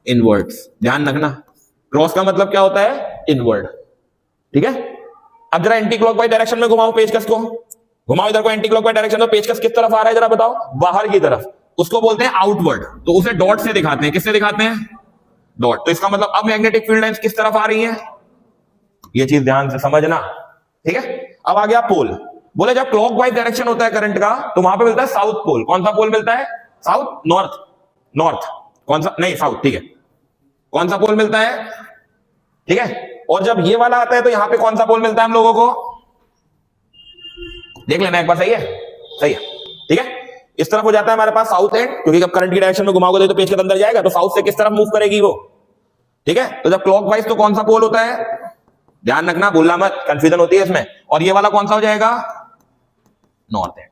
इनवर्ड्स। ध्यान रखना, क्रॉस का मतलब क्या होता है, इनवर्ड, ठीक है। अब जरा एंटी क्लॉकवाइज डायरेक्शन में घुमाओ पेचकस को, घुमाओ इधर को एंटी क्लॉकवाइज डायरेक्शन, तो पेचकस किस तरफ आ रहा है, जरा बताओ, बाहर की तरफ। उसको बोलते हैं आउटवर्ड, तो उसे डॉट से दिखाते हैं। किससे दिखाते हैं, डॉट। तो इसका मतलब अब मैग्नेटिक फील्ड लाइंस किस तरफ आ रही है, ये चीज ध्यान से समझना, ठीक है। अब आ गया पोल। बोले जब क्लॉकवाइज डायरेक्शन होता है करंट का तो वहां पे मिलता है साउथ पोल। कौन सा पोल मिलता है, साउथ, नॉर्थ, नॉर्थ, कौन सा, नहीं साउथ, ठीक है। कौन सा पोल मिलता है, ठीक है। और जब ये वाला आता है तो यहां पे कौन सा पोल मिलता है हम लोगों को, देख लेना एक बार, सही है, सही है, ठीक है। इस तरफ हो जाता है हमारे पास साउथ एंड, क्योंकि जब करंट की डायरेक्शन में घुमाओगे तो पेच के अंदर जाएगा, तो साउथ से किस तरफ मूव करेगी वो, ठीक है। तो जब क्लॉकवाइज तो कौन सा पोल होता है, ध्यान रखना, भूलना मत, कंफ्यूजन होती है इसमें। और ये वाला कौन सा हो जाएगा, नॉर्थ एंड।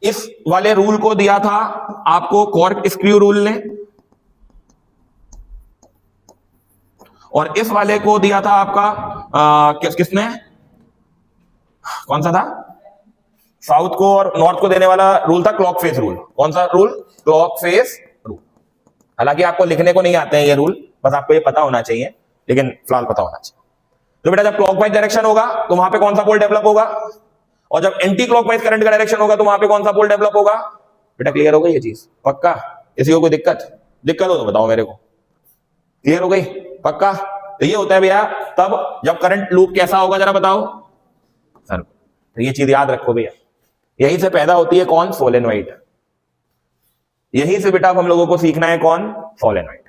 इस वाले रूल को दिया था आपको कॉर्क स्क्रू रूल ने, और इस वाले को दिया था आपका किसने, कौन सा था, साउथ को और नॉर्थ को देने वाला रूल था क्लॉक फेस रूल। कौन सा रूल, क्लॉक फेस रूल। हालांकि आपको लिखने को नहीं आते हैं ये रूल, बस आपको ये पता होना चाहिए, लेकिन फिलहाल पता होना चाहिए। तो बेटा जब क्लॉकवाइज डायरेक्शन होगा तो वहां पे कौन सा पोल डेवलप होगा, और जब एंटी क्लॉकवाइज करंट का डायरेक्शन होगा तो वहां पे कौन सा पोल डेवलप होगा। बेटा क्लियर हो गई ये चीज, पक्का, किसी को कोई दिक्कत हो तो बताओ मेरे को, क्लियर हो गई, पक्का। तो ये होता है भैया तब जब करंट लूप कैसा होगा, जरा बताओ सर। तो ये चीज याद रखो भैया, यहीं से पैदा होती है कौन, सोलेनोइड। यहीं से बेटा हम लोगों को सीखना है कौन, सोलेनोइड,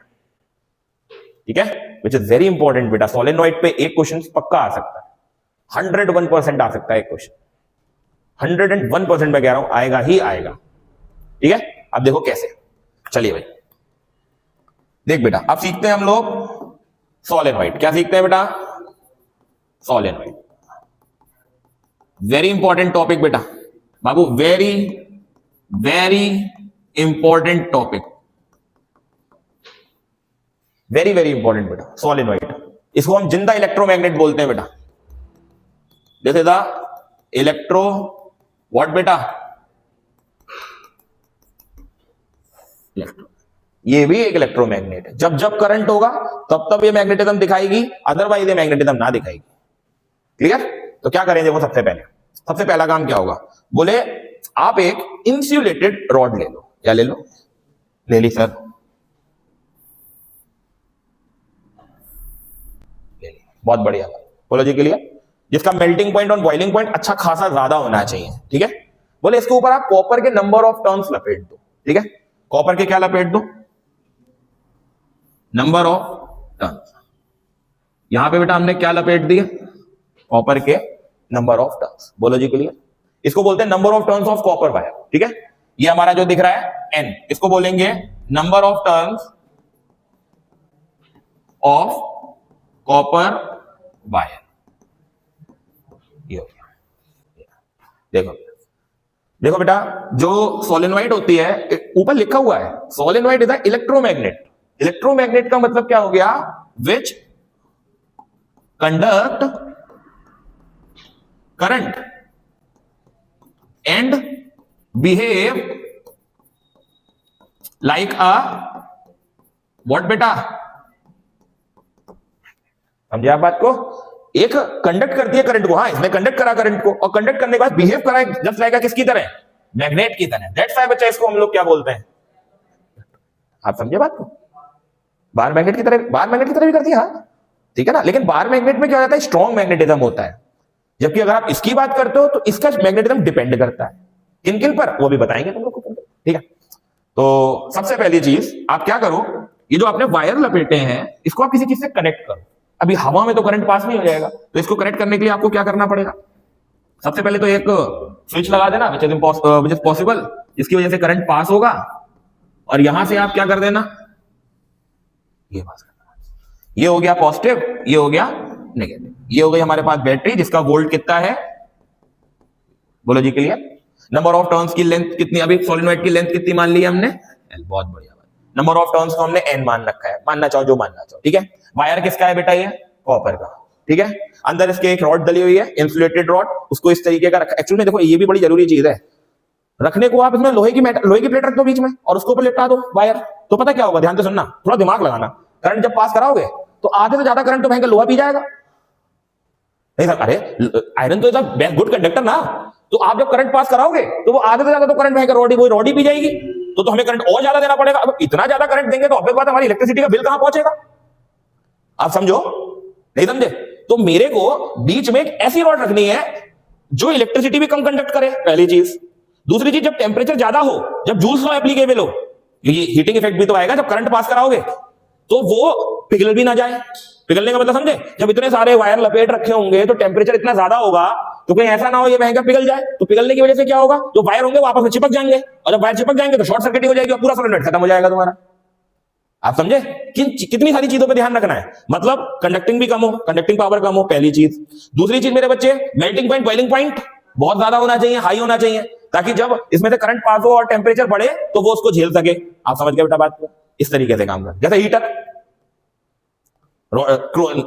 ठीक है, विच इज वेरी इंपॉर्टेंट बेटा। सोलेनोइड पे एक क्वेश्चन पक्का आ सकता है, 101% आ सकता है एक क्वेश्चन, 101% मैं कह रहा हूं आएगा ही आएगा, ठीक है। अब देखो कैसे, चलिए भाई देख बेटा, अब सीखते हैं हम लोग सोलेनोइड। क्या सीखते हैं बेटा, सोलेनोइड। वेरी इंपॉर्टेंट टॉपिक बेटा बाबू, very very important topic, very very important बेटा, सोलेनोइड। इसको हम जिंदा इलेक्ट्रोमैग्नेट बोलते हैं बेटा। जैसे द इलेक्ट्रो व्हाट बेटा, इलेक्ट्रो, ये भी एक इलेक्ट्रोमैग्नेट है। जब जब करंट होगा तब तब ये मैग्नेटिज्म दिखाएगी, अदरवाइज ये मैग्नेटिज्म ना दिखाएगी, क्लियर। तो क्या करेंगे वो, सबसे पहला काम क्या होगा, बोले आप एक इंसुलेटेड रॉड ले लो। क्या ले लो, ले ली सर, ले ली, बहुत बढ़िया। बोलो जी के लिए, जिसका मेल्टिंग पॉइंट और बॉइलिंग पॉइंट अच्छा खासा ज्यादा होना चाहिए, ठीक है। बोले इसके ऊपर आप कॉपर के नंबर ऑफ टर्न्स लपेट दो, ठीक है। कॉपर के क्या लपेट दो, नंबर ऑफ टर्न्स। यहां पे बेटा हमने क्या लपेट दिया, कॉपर के नंबर ऑफ टर्न्स। बोलो जी के लिए, इसको बोलते हैं number of turns of copper wire, ठीक है। ये हमारा जो दिख रहा है एन, इसको बोलेंगे number of turns of copper wire. ये हो गया। देखो देखो बेटा, जो सोलेनोइड होती है, ऊपर लिखा हुआ है solenoid is a electromagnet. Electromagnet का मतलब क्या हो गया? विच conduct current and behave like a what बेटा? समझे आप बात को? एक कंडक्ट करती है करंट को, हाँ इसने कंडक्ट करा करंट को, और कंडक्ट करने के बाद बिहेव करा जस्ट लाइक किसकी तरह? मैग्नेट की तरह। दैट्स व्हाई बच्चा इसको हम लोग क्या बोलते हैं? आप समझे बात को? बार मैग्नेट की तरह, बार मैग्नेट की तरह भी करती है, हाँ ठीक है ना। लेकिन बार मैग्नेट में क्या हो जाता है? स्ट्रॉन्ग मैग्नेटिज्म होता है। जबकि अगर आप इसकी बात करते हो तो इसका मैग्नेटिज्म डिपेंड करता है किन किन पर, वो भी बताएंगे तुम लोग को, ठीक है। तो सबसे पहली चीज आप क्या करो, ये जो आपने वायर लपेटे हैं इसको आप किसी चीज से कनेक्ट करो। अभी हवा में तो करंट पास नहीं हो जाएगा, तो इसको कनेक्ट करने के लिए आपको क्या करना पड़ेगा? सबसे पहले तो एक स्विच लगा देना विच इज पॉसिबल, जिसकी वजह से करंट पास होगा, और यहां से आप क्या कर देना, ये पास करना। ये हो गया पॉजिटिव, ये हो गया नेगेटिव। ये हो गई हमारे पास बैटरी जिसका वोल्ट कितना है, बोलो जी क्लियर। नंबर ऑफ टर्न्स की लेंथ कितनी, अभी सोलेनोइड की लेंथ कितनी मान ली हमने? L। बहुत बढ़िया बात। नंबर ऑफ टर्न्स को हमने n मान रखा है, मानना चाहो जो मानना चाहो, ठीक है। वायर किसका है बेटा? ये कॉपर का, ठीक है। अंदर इसके एक रॉड डली हुई है, इंसुलेटेड रॉड, उसको इस तरीके का रखा। एक्चुअली में देखो ये भी बड़ी जरूरी चीज है रखने को। आप इसमें लोहे की प्लेट रख दो बीच में और उसके ऊपर लिपटा दो वायर, तो पता क्या होगा? ध्यान से सुनना, थोड़ा दिमाग लगाना। करंट जब पास कराओगे तो आधे से ज्यादा करंट तो भयंकर लोहा पी जाएगा। नहीं सर, अरे आयरन तो इज गुड कंडक्टर ना, तो आप जब करंट पास कराओगे तो वो आधे से ज्यादा तो करंट भयंकर रॉडी पी जाएगी, तो हमें करंट और ज्यादा देना पड़ेगा। अब इतना ज्यादा करंट देंगे तो ऑब्वियस बात है हमारी इलेक्ट्रिसिटी का बिल कहां पहुंचेगा? आप समझो, नहीं समझे? तो मेरे को बीच में एक ऐसी रॉड रखनी है जो इलेक्ट्रिसिटी भी कम कंडक्ट करे, पहली चीज। दूसरी चीज, जब टेम्परेचर ज्यादा हो, जब जूल्स लॉ एप्लीकेबल हो, ये हीटिंग इफेक्ट भी तो आएगा जब करंट पास कराओगे, तो वो पिघल भी ना जाए। पिघलने का मतलब समझे? जब इतने सारे वायर लपेट रखे होंगे तो टेम्परेचर इतना ज्यादा होगा तो कहीं ऐसा ना हो ये भयंकर पिघल जाए। तो पिघलने की वजह से क्या होगा? जो वायर होंगे वो आपस में चिपक जाएंगे, और जब वायर चिपक जाएंगे तो शॉर्ट सर्किट हो जाएगी और पूरा सोलेनोइड खत्म हो जाएगा तुम्हारा। आप समझे कितनी सारी चीजों पे ध्यान रखना है? मतलब कंडक्टिंग भी कम हो, कंडक्टिंग पावर कम हो, पहली चीज। दूसरी चीज मेरे बच्चे, मेल्टिंग पॉइंट, बॉइलिंग पॉइंट बहुत ज्यादा होना चाहिए, हाई होना चाहिए, ताकि जब इसमें से करंट पास हो और टेम्परेचर बढ़े तो वो उसको झेल सके। आप समझ गए बेटा बात को? इस तरीके से काम कर, जैसे हीटर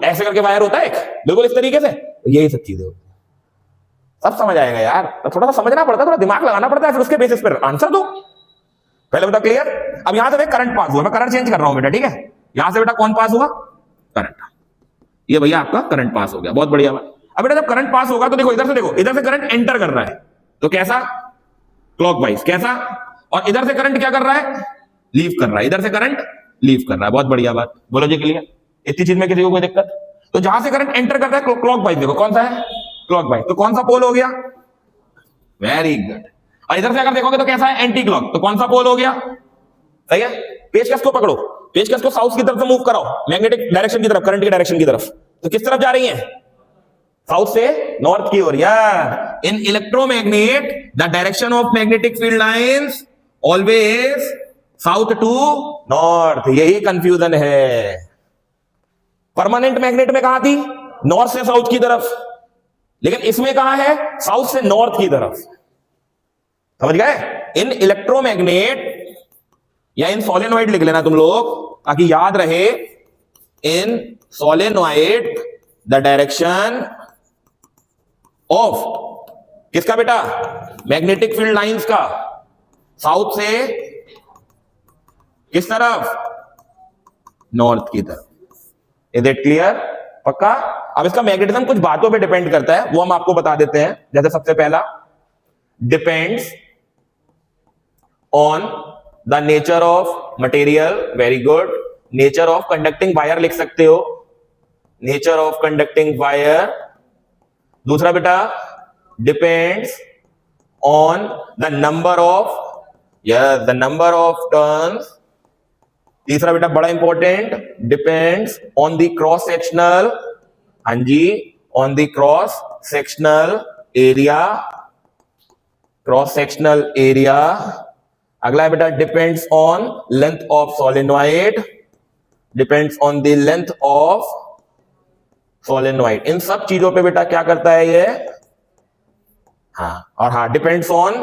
ऐसे करके वायर होता है एक, बिल्कुल इस तरीके से, यही सब चीजें होती है। सब समझ आएगा यार, तो थोड़ा सा समझना पड़ता है, थोड़ा दिमाग लगाना पड़ता है, फिर उसके बेसिस पर आंसर दो। पहले बेटा क्लियर? अब यहां से करंट पास हुआ, मैं करंट चेंज कर रहा हूं बेटा, ठीक है। यहां से बेटा कौन पास हुआ? करंट। ये भैया आपका करंट पास हो गया, बहुत बढ़िया बात। अब बेटा जब करंट पास होगा तो देखो इधर से, देखो इधर से करंट एंटर कर रहा है, तो कैसा? क्लॉकवाइज। कैसा? और इधर से करंट क्या कर रहा है? लीव कर रहा है। इधर से करंट लीव कर रहा है, बहुत बढ़िया बात। बोलो जी क्लियर? इतनी चीज में किसी को कोई दिक्कत? तो जहां से करंट एंटर करता है क्लॉकवाइज, देखो कौन सा है? क्लॉकवाइज। तो कौन सा पोल हो गया? Very good. और इधर से अगर देखोगे तो कैसा है? Anti clock. तो कौन सा पोल हो गया? सही है। पेचकस को पकड़ो, पेचकस को साउथ की तरफ से मूव कराओ, मैग्नेटिक डायरेक्शन की तरफ, करंट की डायरेक्शन की तरफ। तो किस तरफ जा रही है? साउथ से नॉर्थ की ओर। यार in electromagnet the direction of magnetic field lines always south to north. यही कंफ्यूजन है। परमानेंट मैग्नेट में कहां थी? नॉर्थ से साउथ की तरफ, लेकिन इसमें कहां है? साउथ से नॉर्थ की तरफ। समझ गए? इन इलेक्ट्रोमैग्नेट या इन सोलेनोइड लिख लेना तुम लोग ताकि याद रहे। इन सोलेनोइड द डायरेक्शन ऑफ किसका बेटा? मैग्नेटिक फील्ड लाइंस का साउथ से किस तरफ? नॉर्थ की तरफ। Is it clear? पक्का? अब इसका मैग्नेटिज्म कुछ बातों पे डिपेंड करता है, वो हम आपको बता देते हैं। जैसे सबसे पहला, depends on the nature of material. Very good. Nature of conducting wire लिख सकते हो, नेचर ऑफ कंडक्टिंग वायर। दूसरा बेटा, depends on the number of turns. तीसरा बेटा बड़ा important, depends on the cross sectional, हाँ जी, on the cross sectional area, cross sectional area. अगला है बेटा, depends on length of solenoid, depends on the length of solenoid. इन सब चीजों पे बेटा क्या करता है ये, हाँ, और हाँ, depends on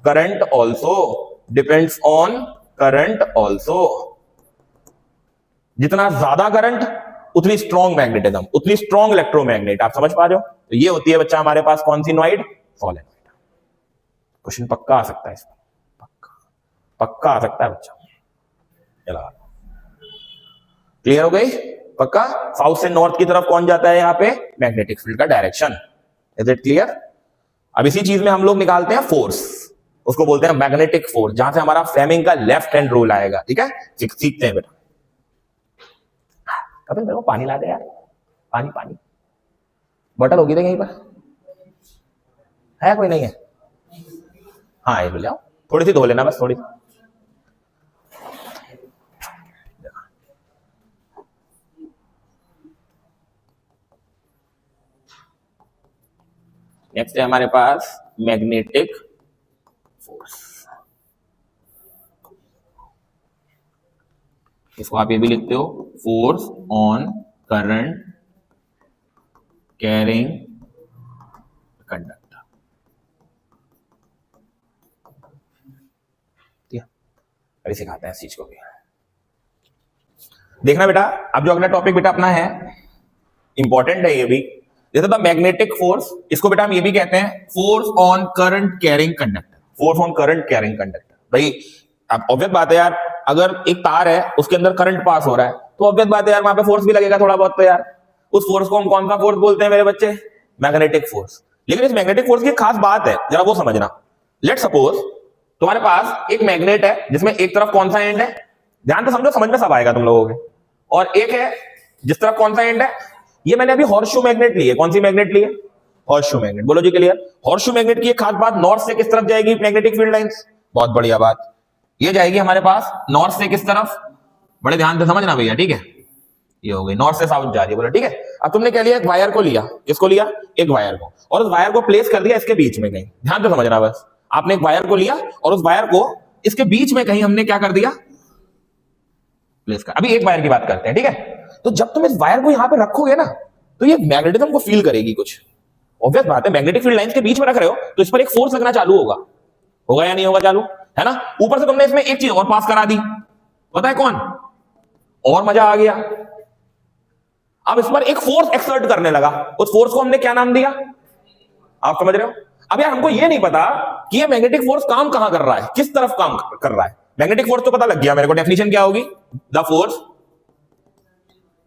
current also, depends on current also. जितना ज्यादा करंट उतनी स्ट्रॉन्ग मैग्नेटिज्म, उतनी स्ट्रॉन्ग इलेक्ट्रोमैग्नेट। आप समझ पा रहे हो? तो ये होती है बच्चा हमारे पास कौन सी नॉइड, सोलेनॉइड। क्वेश्चन पक्का आ सकता है इसमें, पक्का आ सकता है बच्चा। चला, क्लियर हो गई? पक्का। साउथ से नॉर्थ की तरफ कौन जाता है यहाँ पे, मैग्नेटिक फील्ड का डायरेक्शन। Is it clear? अब इसी चीज में हम लोग निकालते हैं फोर्स, उसको बोलते हैं मैग्नेटिक फोर्स, जहां से हमारा फ्लेमिंग का लेफ्ट हैंड रूल आएगा। ठीक है, सीखते हैं बेटा। कभी मेरे को पानी ला दे यार, पानी पानी, बॉटल होगी कहीं पर है? कोई नहीं है? हाँ, ये ले आओ, थोड़ी सी धो लेना बस, थोड़ी सी। नेक्स्ट है हमारे पास मैग्नेटिक फोर्स। इसको आप ये भी लिखते हो, force on current carrying conductor. अभी सिखाते हैं इस चीज को भी। देखना बेटा, अब जो अगला टॉपिक बेटा अपना है, इंपॉर्टेंट है ये भी। जैसे द मैग्नेटिक फोर्स, इसको बेटा हम ये भी कहते हैं force on current carrying conductor. Force on current carrying conductor. भाई अब ऑब्वियस बात है यार, अगर एक तार है उसके अंदर करंट पास हो रहा है तो ऑब्वियस बात है यार, वहां पे फोर्स भी लगेगा थोड़ा बहुत। तो यार उस फोर्स को हम कौन सा फोर्स बोलते हैं मेरे बच्चे, मैग्नेटिक फोर्स। लेकिन इस मैग्नेटिक फोर्स की खास बात है, जरा वो समझना। लेट सपोज तुम्हारे पास एक मैग्नेट है जिसमें एक तरफ कौन सा एंड है, ध्यान तो समझो, समझ में सब आएगा तुम लोगों के, और एक है जिस तरफ कौन सा एंड है। ये मैंने अभी हॉर्सशू मैग्नेट ली है। कौन सी मैग्नेट ली है? Horseshoe magnet. बोलो जी क्लियर? हॉर्सशू मैग्नेट की एक खास बात, नॉर्थ से किस तरफ जाएगी मैग्नेटिक फील्ड लाइंस? बहुत बढ़िया बात, ये जाएगी हमारे पास नॉर्थ से किस तरफ, बड़े ध्यान से समझना भैया, ठीक है? ये हो गई नॉर्थ से साउथ जा रही है, बोलो ठीक है। अब तुमने क्या लिया, एक वायर को लिया। किसको लिया? एक वायर को, और उस वायर को प्लेस कर दिया इसके बीच में कहीं। ध्यान से समझना बस, आपने एक वायर को लिया और उस वायर को इसके बीच में कहीं हमने क्या कर दिया, प्लेस कर। अभी एक वायर की बात करते हैं, ठीक है? तो जब तुम इस वायर को यहां पे रखोगे ना, तो ये मैग्नेटिज्म को फील करेगी कुछ। ऑब्वियस बात है, मैग्नेटिक फील्ड लाइंस के बीच में रख रहे हो तो इस पर एक फोर्स लगना चालू होगा। होगा या नहीं होगा चालू, है ना? ऊपर से तुमने इसमें एक चीज और पास करा दी, पता है कौन? और मजा आ गया। अब इस पर एक फोर्स एक्सर्ट करने लगा, उस फोर्स को हमने क्या नाम दिया, आप समझ रहे हो? अब यार हमको ये नहीं पता कि ये मैग्नेटिक फोर्स काम कहां कर रहा है, किस तरफ काम कर रहा है। मैग्नेटिक फोर्स तो पता लग गया मेरे को, डेफिनेशन क्या होगी,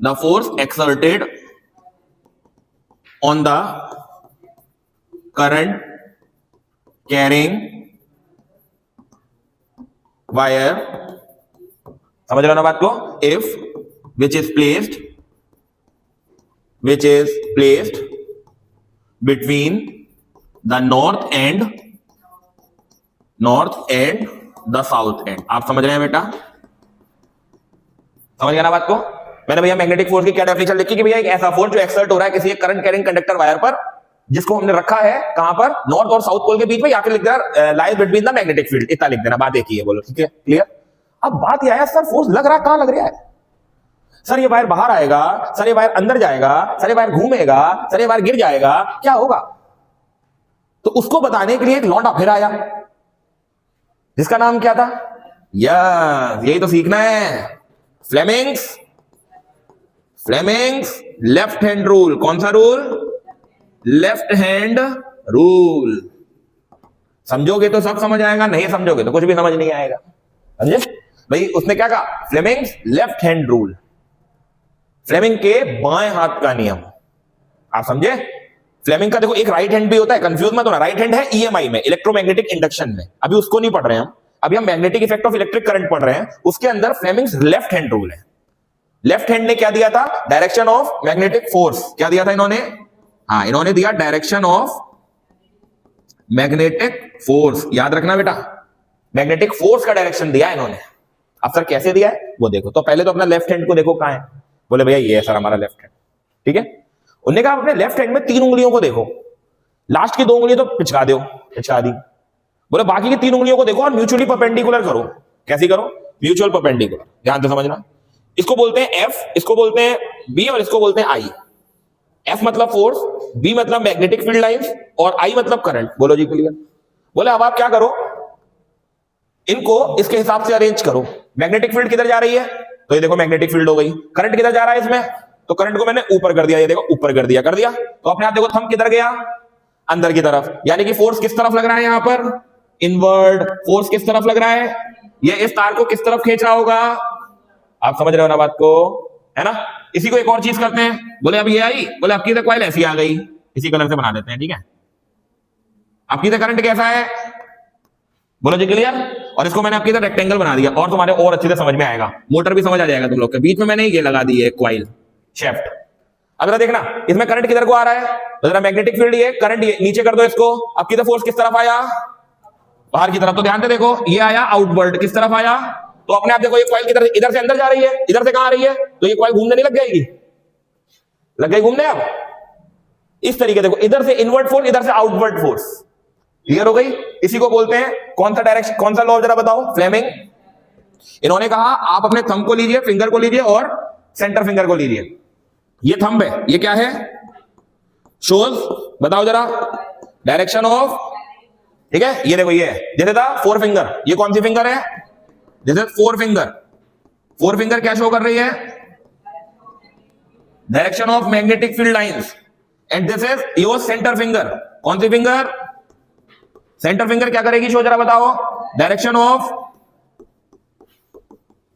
the force exerted on the current carrying wire. समझ रहे हो ना बात को? If which is placed between the north and the south and. आप समझ रहे हैं बेटा? समझ गया ना बात को? मैंने भैया मैग्नेटिक फोर्स की क्या डेफिनेशन लिखी कि भैया एक ऐसा फोर्स जो एक्सर्ट हो रहा है किसी एक करंट कैरिंग कंडक्टर वायर पर, जिसको हमने रखा है कहां पर, नॉर्थ और साउथ पोल के बीच में, या फिर लिख देना lies between the magnetic field, इतना लिख देना। बात एक ही है, बोलो ठीक है? क्लियर? अब बात यह है, सर फोर्स लग रहा कहां लग रहा है? सर ये वायर बाहर आएगा, सर ये वायर अंदर जाएगा, सर ये वायर घूमेगा, सर ये वायर गिर जाएगा, क्या होगा? तो उसको बताने के लिए एक लौंडा फिर आया, जिसका नाम क्या था? यही तो सीखना है, फ्लेमिंग्स लेफ्ट हैंड रूल। कौन सा रूल? Left hand rule. समझोगे तो सब समझ आएगा, नहीं समझोगे तो कुछ भी समझ नहीं आएगा। समझे भाई? उसने क्या कहा? Fleming's left hand rule, Fleming के बाएं हाथ का नियम। आप समझे? फ्लेमिंग का देखो एक राइट हैंड भी होता है, कंफ्यूज मत होना। राइट हैंड है ईएमआई में, इलेक्ट्रोमैग्नेटिक इंडक्शन में, अभी उसको नहीं पढ़ रहे हम, अभी हम magnetic effect of electric current पढ़ रहे हैं। उसके अंदर फ्लेमिंग्स लेफ्ट हैंड रूल है। लेफ्ट हैंड ने क्या दिया था? Direction of magnetic force. क्या दिया था इन्होंने? हाँ, इन्होंने दिया डायरेक्शन ऑफ मैग्नेटिक फोर्स। याद रखना बेटा, मैग्नेटिक फोर्स का डायरेक्शन दिया इन्होंने। अब सर कैसे दिया है वो देखो। तो पहले तो अपना लेफ्ट हैंड को देखो कहां है। बोले भैया ये है सर हमारा लेफ्ट हैंड, ठीक है? उन्होंने कहा अपने लेफ्ट हैंड में 3 उंगलियों को देखो, लास्ट की 2 उंगलियां तो पिचका दो, पिचका दी। बोले बाकी की 3 उंगलियों को देखो और म्यूचुअली परपेंडिकुलर करो। कैसी करो? Mutual perpendicular. ध्यान से समझना, इसको बोलते हैं एफ, इसको बोलते हैं बी और इसको बोलते हैं आई। एफ मतलब फोर्स, बी मतलब मैग्नेटिक फील्ड लाइंस और आई मतलब करंट। बोलो जी क्लियर। बोले अब आप क्या करो, इनको इसके हिसाब से अरेंज करो। मैग्नेटिक फील्ड किधर जा रही है, तो ये देखो मैग्नेटिक फील्ड हो गई। करंट किधर जा रहा है इसमें, तो करंट को मैंने ऊपर कर दिया, ये देखो ऊपर कर दिया, कर दिया। तो अपने आप देखो थंब किधर गया, अंदर की तरफ, यानी कि फोर्स किस तरफ लग रहा है यहां पर, इनवर्ड। फोर्स किस तरफ लग रहा है, ये इस तार को किस तरफ खींच रहा होगा, आप समझ रहे हो ना बात को, है ना। इसी को एक और चीज करते हैं, बोले अब ये आई, बोले आपकी तो कॉइल ऐसी आ गई, इसी कलर से बना देते हैं, ठीक है। आपकी तो करंट कैसा है, बोलो जी क्लियर। और इसको मैंने आपकी तरह रेक्टेंगल बना दिया और तुम्हारे और अच्छे से समझ में आएगा, मोटर भी समझ आ जाएगा तुम लोग के। बीच में मैंने ये लगा दी है कॉइल शेफ्ट। अब जरा देखना इसमें करंट किधर को आ रहा है, तो जरा मैग्नेटिक फील्ड ये, करंट ये, नीचे कर दो इसको। अब किधर फोर्स किस तरफ आया, बाहर की तरफ। तो ध्यान से देखो ये आया आउटवर्ड, किस तरफ आया, तो अपने आप देखो ये कॉइल किधर, इधर से अंदर जा रही है, इधर से कहां आ रही है, तो ये कॉइल घूमने नहीं लग जाएगी, लग गई घूमने। अब इस तरीके देखो, इधर से इनवर्ड फोर्स, इधर से आउटवर्ड फोर्स, क्लियर हो गई। इसी को बोलते हैं कौन सा डायरेक्शन, कौन सा लॉ जरा बताओ, फ्लेमिंग। इन्होंने कहा आप अपने थंब को लीजिए, फिंगर को लीजिए और सेंटर फिंगर को लीजिए। ये थंब है, ये क्या है, शोज, बताओ जरा डायरेक्शन ऑफ, ठीक है। ये देखो ये जैसे था फोर फिंगर, ये कौन सी फिंगर है, जैसे फोर फिंगर। फोर फिंगर क्या शो कर रही है, direction of magnetic field lines. And this is your centre finger, कौन सी फिंगर, सेंटर फिंगर क्या करेगी शो जरा बताओ, डायरेक्शन ऑफ,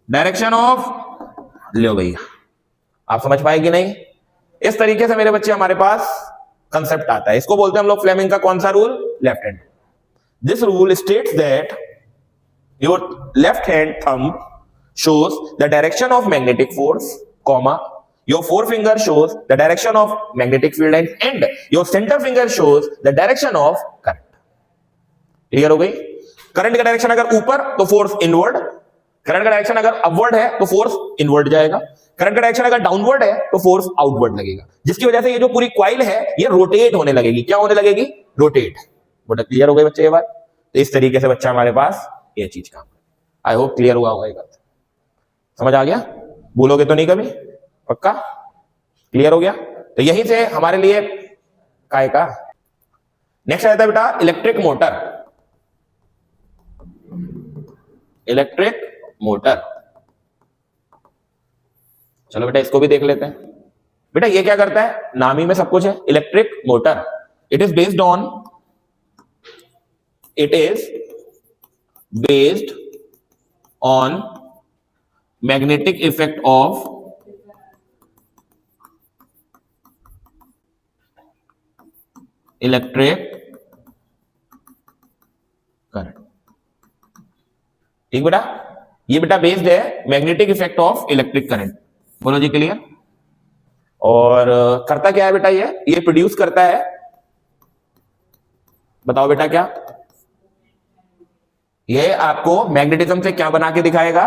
डायरेक्शन ऑफ, लो भैया आप समझ पाएगी नहीं। इस तरीके से मेरे बच्चे हमारे पास कंसेप्ट आता है, इसको बोलते हैं हम लोग फ्लेमिंग का कौन सा rule, left hand. This rule states that your left hand thumb shows the direction of magnetic force, comma, your forefinger shows the direction of magnetic field lines and your center finger shows the direction of current. Clear हो गई। करंट का डायरेक्शन अगर ऊपर तो फोर्स इनवर्ड, करंट का डायरेक्शन अगर अपवर्ड है तो फोर्स इनवर्ड जाएगा, करंट का डायरेक्शन अगर डाउनवर्ड है तो फोर्स आउटवर्ड लगेगा, जिसकी वजह से ये जो पूरी कॉइल है ये रोटेट होने लगेगी। क्या होने लगेगी, रोटेट। बोला क्लियर हो गई बच्चे ये बात। तो इस तरीके से बच्चा हमारे पास ये चीज काम, आई होप क्लियर हुआ होगा, ये बात समझ आ गया, भूलोगे तो नहीं कभी, पक्का क्लियर हो गया। तो यहीं से हमारे लिए काय का नेक्स्ट आता है बेटा इलेक्ट्रिक मोटर। इलेक्ट्रिक मोटर, चलो बेटा इसको भी देख लेते हैं। बेटा ये क्या करता है, नाम ही में सब कुछ है, electric motor. It is based on magnetic effect of electric current। ठीक बेटा, ये बेटा बेस्ड है magnetic effect of electric current. बोलो जी क्लियर। और करता क्या है बेटा, ये प्रोड्यूस करता है, बताओ बेटा क्या, ये आपको मैग्नेटिज्म से क्या बना के दिखाएगा,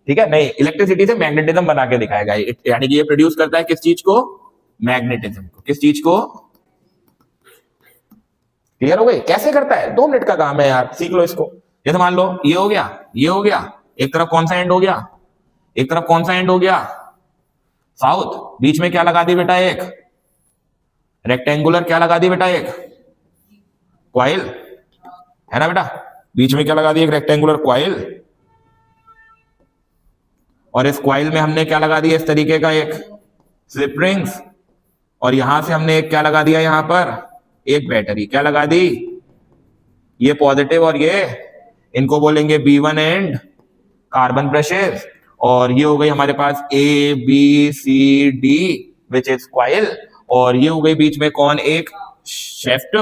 ठीक है, नहीं इलेक्ट्रिसिटी से मैग्नेटिज्म बना के दिखाएगा। यानी कि ये प्रोड्यूस करता है किस चीज को, मैग्नेटिज्म को। किस चीज को, क्लियर हो गई। कैसे करता है, 2 मिनट का काम है यार, सीख लो इसको। जैसे मान लो ये हो गया, ये हो गया, एक तरफ कौन सा एंड हो गया, एक तरफ कौन सा एंड हो गया, साउथ। बीच में क्या लगा दी बेटा, एक रेक्टेंगुलर क्या लगा दी बेटा, एक कॉइल, है ना बेटा। बीच में क्या लगा दी, एक रेक्टेंगुलर कॉइल, और इस कॉइल में हमने क्या लगा दिया, इस तरीके का एक स्लिप रिंग्स, और यहां से हमने एक क्या लगा दिया, यहां पर एक बैटरी क्या लगा दी, ये पॉजिटिव और ये, इनको बोलेंगे B1 एंड कार्बन ब्रशेस। और ये हो गई हमारे पास ABCD विच इज कॉइल, और ये हो गई बीच में कौन, एक शेफ्ट,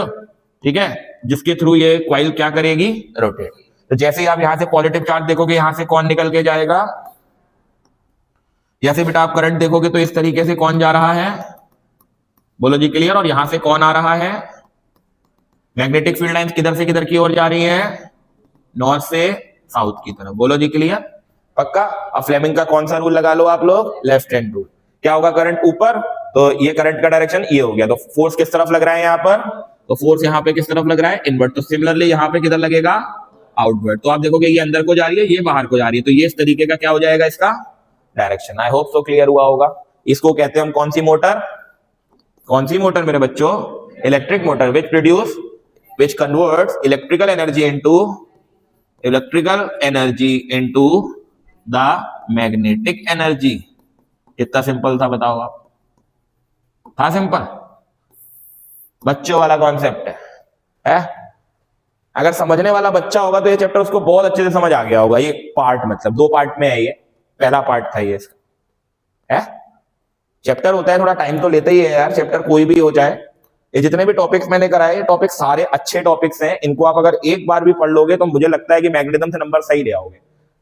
ठीक है, जिसके थ्रू ये कॉइल क्या करेगी, रोटेट। तो जैसे ही आप यहां से पॉजिटिव चार्ज देखोगे, यहां से कौन निकल के जाएगा, जैसे बेटा आप करंट देखोगे तो इस तरीके से कौन जा रहा है, बोलो जी क्लियर। और यहां से कौन आ रहा है, मैग्नेटिक फील्ड लाइंस किधर से किधर की ओर जा रही है, नॉर्थ से साउथ की तरफ। बोलो जी क्लियर, पक्का। अब फ्लेमिंग का कौन सा रूल लगा लो आप लोग, लेफ्ट हैंड रूल। क्या होगा, करंट ऊपर, तो ये करंट का डायरेक्शन ये हो गया, तो फोर्स किस तरफ लग रहा है यहां पर, तो फोर्स यहां पे किस तरफ लग रहा है, इनवर्ड। तो सिमिलरली यहां पे किधर लगेगा, आउटवर्ड। तो आप देखोगे ये अंदर को जा रही है, ये बाहर को जा रही है, तो ये इस तरीके का क्या हो जाएगा इसका direction. I hope so clear हुआ होगा। इसको कहते हैं हम कौन सी मोटर, कौन सी मोटर मेरे बच्चों, electric motor, which converts electrical energy into the magnetic energy. कितना सिंपल था बताओ आप, था सिंपल, बच्चों वाला कॉन्सेप्ट है? अगर समझने वाला बच्चा होगा तो ये चैप्टर उसको बहुत अच्छे से समझ आ गया होगा। ये पार्ट मतलब 2 पार्ट में है, ये पहला पार्ट था ये इसका, है? चैप्टर होता है थोड़ा टाइम तो लेता ही है यार, चैप्टर कोई भी हो जाए। ये जितने भी टॉपिक्स मैंने कराए, टॉपिक सारे अच्छे टॉपिक्स हैं। इनको आप अगर एक बार भी पढ़ लोगे तो मुझे लगता है कि मैग्नेटिज्म से नंबर सही ले आओगे।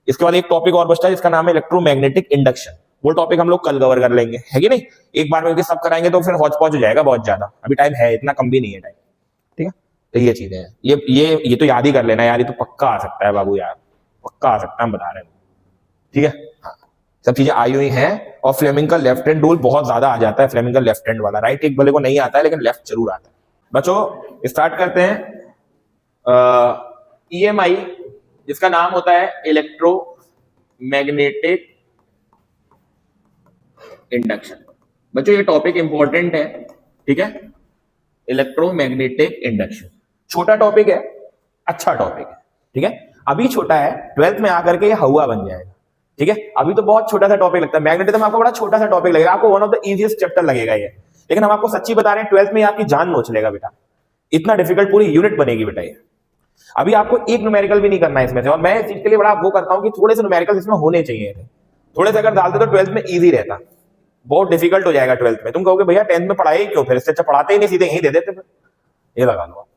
इसके बाद एक टॉपिक और बचता है जिसका नाम है इलेक्ट्रोमैग्नेटिक इंडक्शन। वो टॉपिक हम लोग कल कवर कर लेंगे, है कि नहीं? एक बार में सब कराएंगे तो फिर हौच पौच हो जाएगा बहुत ज्यादा। अभी टाइम है, इतना कम भी नहीं है टाइम, ठीक है? तो ये चीजें हैं, ये तो याद ही कर लेना यार, ये तो पक्का आ सकता है बाबू यार, पक्का आ सकता है, हम बता रहे हैं, ठीक है? हाँ, सब चीजें आई हुई हैं। और फ्लेमिंग का लेफ्ट हैंड रूल बहुत ज्यादा आ जाता है, फ्लेमिंग का लेफ्ट हैंड वाला। राइट एक भले को नहीं आता है लेकिन लेफ्ट जरूर आता है। बच्चों स्टार्ट करते हैं। EMI जिसका नाम होता है इलेक्ट्रोमैग्नेटिक इंडक्शन। बच्चों ये टॉपिक इंपॉर्टेंट है, ठीक है? इलेक्ट्रोमैग्नेटिक इंडक्शन छोटा टॉपिक है, अच्छा टॉपिक है, ठीक है? अभी छोटा है, 12th में आकर के ये हवा बन जाएगा, ठीक है? अभी तो बहुत छोटा सा टॉपिक लगता है, मैग्नेटिज्म आपको बड़ा छोटा सा टॉपिक लगेगा, आपको one of the easiest chapter लगेगा ये। लेकिन हम आपको सच्ची बता रहे हैं, 12th में आपकी जान नोच लेगा बेटा, इतना डिफिकल्ट पूरी यूनिट बनेगी बेटा ये। अभी आपको एक न्यूमेरिकल भी नहीं करना है इसमें से, और मैं इस चीज के लिए बड़ा वो करता हूं कि थोड़े से न्यूमेरिकल इसमें होने चाहिए थे। थोड़े से अगर डालते तो 12th में इजी रहता, बहुत डिफिकल्ट हो जाएगा 12th में। तुम कहोगे भैया 10th में पढ़ाए क्यों, फिर इससे अच्छा पढ़ाते ही नहीं, सीधे यहीं दे देते फिर, ये लगा लो।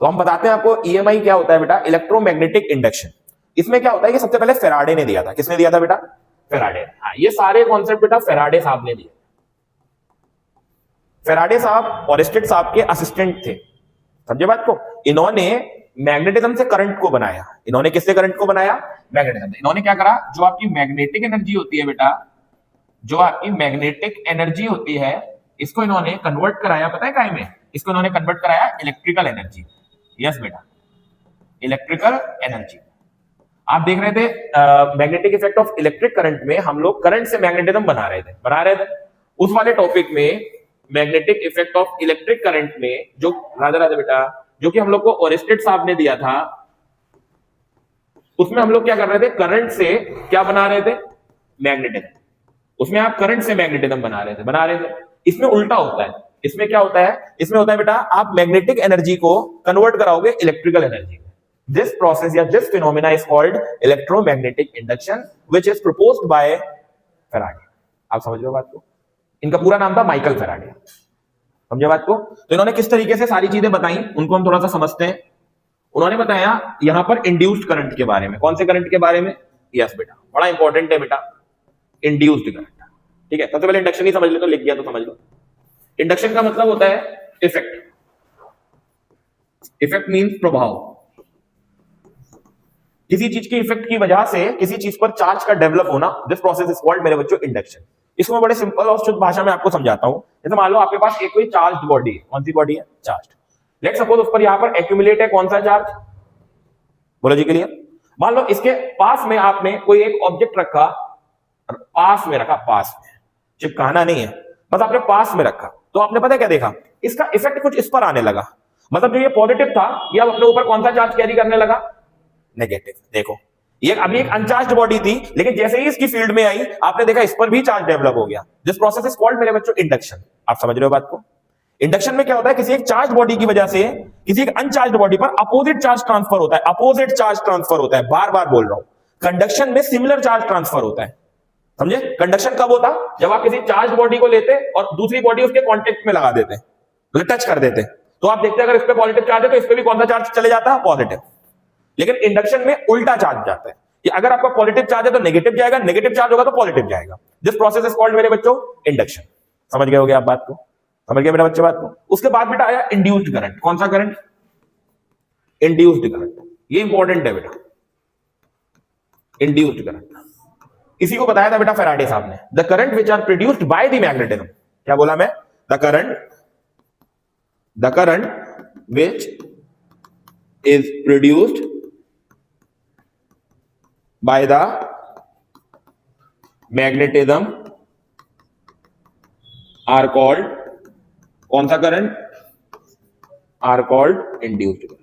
तो हम बताते हैं आपको EMI क्या होता है बेटा, इलेक्ट्रोमैग्नेटिक इंडक्शन। इसमें क्या होता है कि सबसे पहले फेराडे ने दिया था। किसने दिया था बेटा? फेराडे। हाँ, ये सारे कॉन्सेप्ट बेटा फेराडे साहब ने दिए। फेराडे साहब ओरेस्टेड साहब के असिस्टेंट थे, समझे बात को? इन्होंने मैग्नेटिज्म से करंट को बनाया। इन्होंने किससे करंट को बनाया? मैग्नेटिज्म। इन्होंने क्या करा, जो आपकी मैग्नेटिक एनर्जी होती है बेटा, जो आपकी मैग्नेटिक एनर्जी होती है, इसको इन्होंने कन्वर्ट कराया, पता है काय में? इसको इन्होंने कन्वर्ट कराया इलेक्ट्रिकल एनर्जी। यस बेटा, इलेक्ट्रिकल एनर्जी। आप देख रहे थे magnetic effect of electric current में हम लोग करंट से मैग्नेटिज्म बना रहे थे। उस वाले टॉपिक में magnetic effect of electric current में जो राजा बेटा, जो कि हम लोग को ओरेस्टेड साहब ने दिया था, उसमें हम लोग क्या कर रहे थे, करंट से क्या बना रहे थे? मैग्नेटिज्म। उसमें आप करंट से मैग्नेटिज्म बना रहे थे। इसमें उल्टा होता है। इसमें क्या होता है? इसमें होता है बेटा, आप मैग्नेटिक एनर्जी को कन्वर्ट कराओगे इलेक्ट्रिकल एनर्जी में। दिस प्रोसेस या this phenomena is called electromagnetic induction which is proposed by Faraday. आप समझ रहे हो बात को? इनका पूरा नाम था माइकल फेराडे, समझे बात को? तो इन्होंने किस तरीके से सारी चीजें बताई, उनको हम थोड़ा सा समझते हैं। उन्होंने बताया यहां पर इंड्यूस्ड करंट के बारे में। कौन से करंट के बारे में? यस बेटा, बड़ा इंपॉर्टेंट है बेटा, इंड्यूस्ड करंट, ठीक है? सबसे पहले इंडक्शन ही समझ लो, तो लिख गया तो समझ लो। इंडक्शन का मतलब होता है इफेक्ट। इफेक्ट मींस प्रभाव। किसी चीज की इफेक्ट की वजह से किसी चीज पर चार्ज का डेवलप होना, दिस प्रोसेस इज कॉल्ड मेरे बच्चों इंडक्शन। इसको मैं बड़े सिंपल और शुद्ध भाषा में आपको समझाता हूं। जैसे मान लो आपके पास एक कोई चार्ज्ड बॉडी है। कौन सी बॉडी है? चार्ज्ड। लेट सपोज उस पर यहां पर एक्यूमुलेट है कौन सा चार्ज? बोलो जी क्लियर। मान लो इसके पास में आपने कोई एक ऑब्जेक्ट रखा, पास में रखा, पास में, चिपकाना नहीं है, बस आपने पास में रखा, तो आपने पता क्या देखा? इसका इफेक्ट कुछ इस पर आने लगा। मतलब जो ये पॉजिटिव था, ये अब अपने ऊपर कौन सा चार्ज कैरी करने लगा? नेगेटिव। देखो, ये अभी एक अनचार्ज्ड बॉडी थी, लेकिन जैसे ही इसकी फील्ड में आई, आपने देखा इस पर भी चार्ज डेवलप हो गया। दिस प्रोसेस इज कॉल्ड मेरे बच्चों इंडक्शन। आप समझ रहे हो बात को? इंडक्शन में क्या होता है, किसी एक चार्ज बॉडी की वजह से किसी एक अनचार्ज बॉडी पर अपोजिट चार्ज ट्रांसफर होता है। अपोजिट चार्ज ट्रांसफर होता है, बार बार बोल रहा हूं। कंडक्शन में सिमिलर चार्ज ट्रांसफर होता है, समझे? कंडक्शन कब होता? जब आप किसी चार्ज बॉडी को लेते और दूसरी बॉडी उसके कांटेक्ट में लगा देते, मतलब टच कर देते, तो आप देखते हैं अगर इस पे पॉजिटिव चार्ज है तो इस पे भी कौन सा चार्ज चले जाता है? पॉजिटिव। लेकिन इंडक्शन में उल्टा चार्ज जाता है कि अगर आपका पॉजिटिव चार्ज है तो नेगेटिव जाएगा, नेगेटिव चार्ज होगा तो पॉजिटिव जाएगा। दिस प्रोसेस इज कॉल्ड मेरे बच्चों इंडक्शन। समझ गए होगे आप बात को? समझ गए मेरे बच्चे बात को? उसके बाद बेटा आया इंड्यूस्ड करंट। कौन सा करंट? Induced current. ये इंपॉर्टेंट है बेटा, इंड्यूस्ड करंट। इसी को बताया था बेटा फेराडे साहब ने। The current which are produced by the magnetism. क्या बोला मैं? The current which is produced by the magnetism are called, कौन सा current, are called induced current.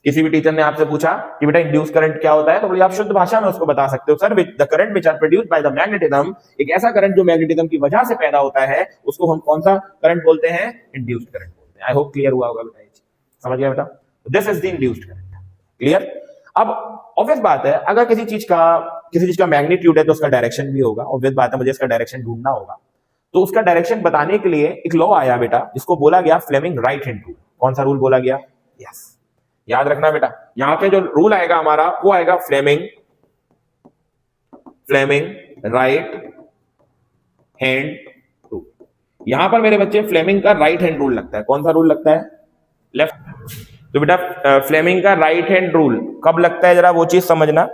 किसी भी टीचर ने आपसे पूछा कि बेटा इंड्यूस करंट क्या होता है, तो बोलिए आप शुद्ध भाषा में उसको बता सकते हो, sir the current which are produced by the magnetism, एक ऐसा करंट जो मैग्नेटिज्म की वजह से पैदा होता है उसको हम कौन सा करंट बोलते हैं, इंड्यूस्ड करंट बोलते हैं। आई होप क्लियर हुआ होगा बेटा, ये समझ गया बेटा, this is the induced current. Clear. अब ऑब्वियस बात है अगर किसी चीज का मैग्नीट्यूड है तो उसका डायरेक्शन भी होगा, ऑब्वियस बात है मुझे इसका डायरेक्शन ढूंढना होगा, तो उसका डायरेक्शन बताने के लिए एक लॉ आया बेटा जिसको बोला गया फ्लेमिंग राइट हैंड रूल। कौन सा रूल बोला गया, यस याद रखना बेटा, यहां पे जो रूल आएगा हमारा वो आएगा फ्लेमिंग राइट हैंड रूल। यहां पर मेरे बच्चे फ्लेमिंग का राइट हैंड रूल लगता है, कौन सा रूल लगता है, लेफ्ट। तो बेटा फ्लेमिंग का राइट हैंड रूल कब लगता है, जरा वो चीज समझना।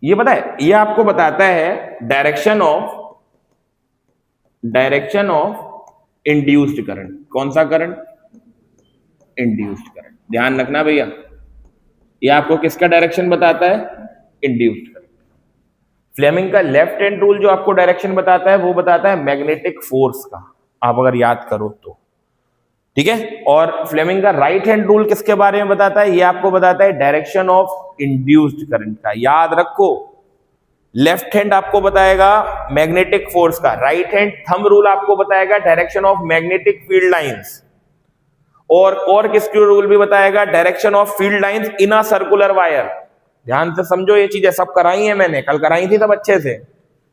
ये पता है, ये आपको बताता है डायरेक्शन ऑफ इंड्यूस्ड करंट। कौन सा करंट, इंड्यूस्ड करंट। ध्यान रखना भैया, ये आपको किसका डायरेक्शन बताता है, इंड्यूस्ड करंट। फ्लेमिंग का लेफ्ट हैंड रूल जो आपको डायरेक्शन बताता है वो बताता है मैग्नेटिक फोर्स का, आप अगर याद करो तो, ठीक है। और फ्लेमिंग का राइट हैंड रूल किसके बारे में बताता है, ये आपको बताता है डायरेक्शन ऑफ इंड्यूस्ड करंट का। याद रखो, लेफ्ट हैंड आपको बताएगा मैग्नेटिक फोर्स का, राइट हैंड थंब रूल आपको बताएगा direction of magnetic field lines, और किसके रूल भी बताएगा, direction of field lines in a circular wire. ध्यान से समझो, ये चीजें सब कराई है मैंने, कल कराई थी सब अच्छे से,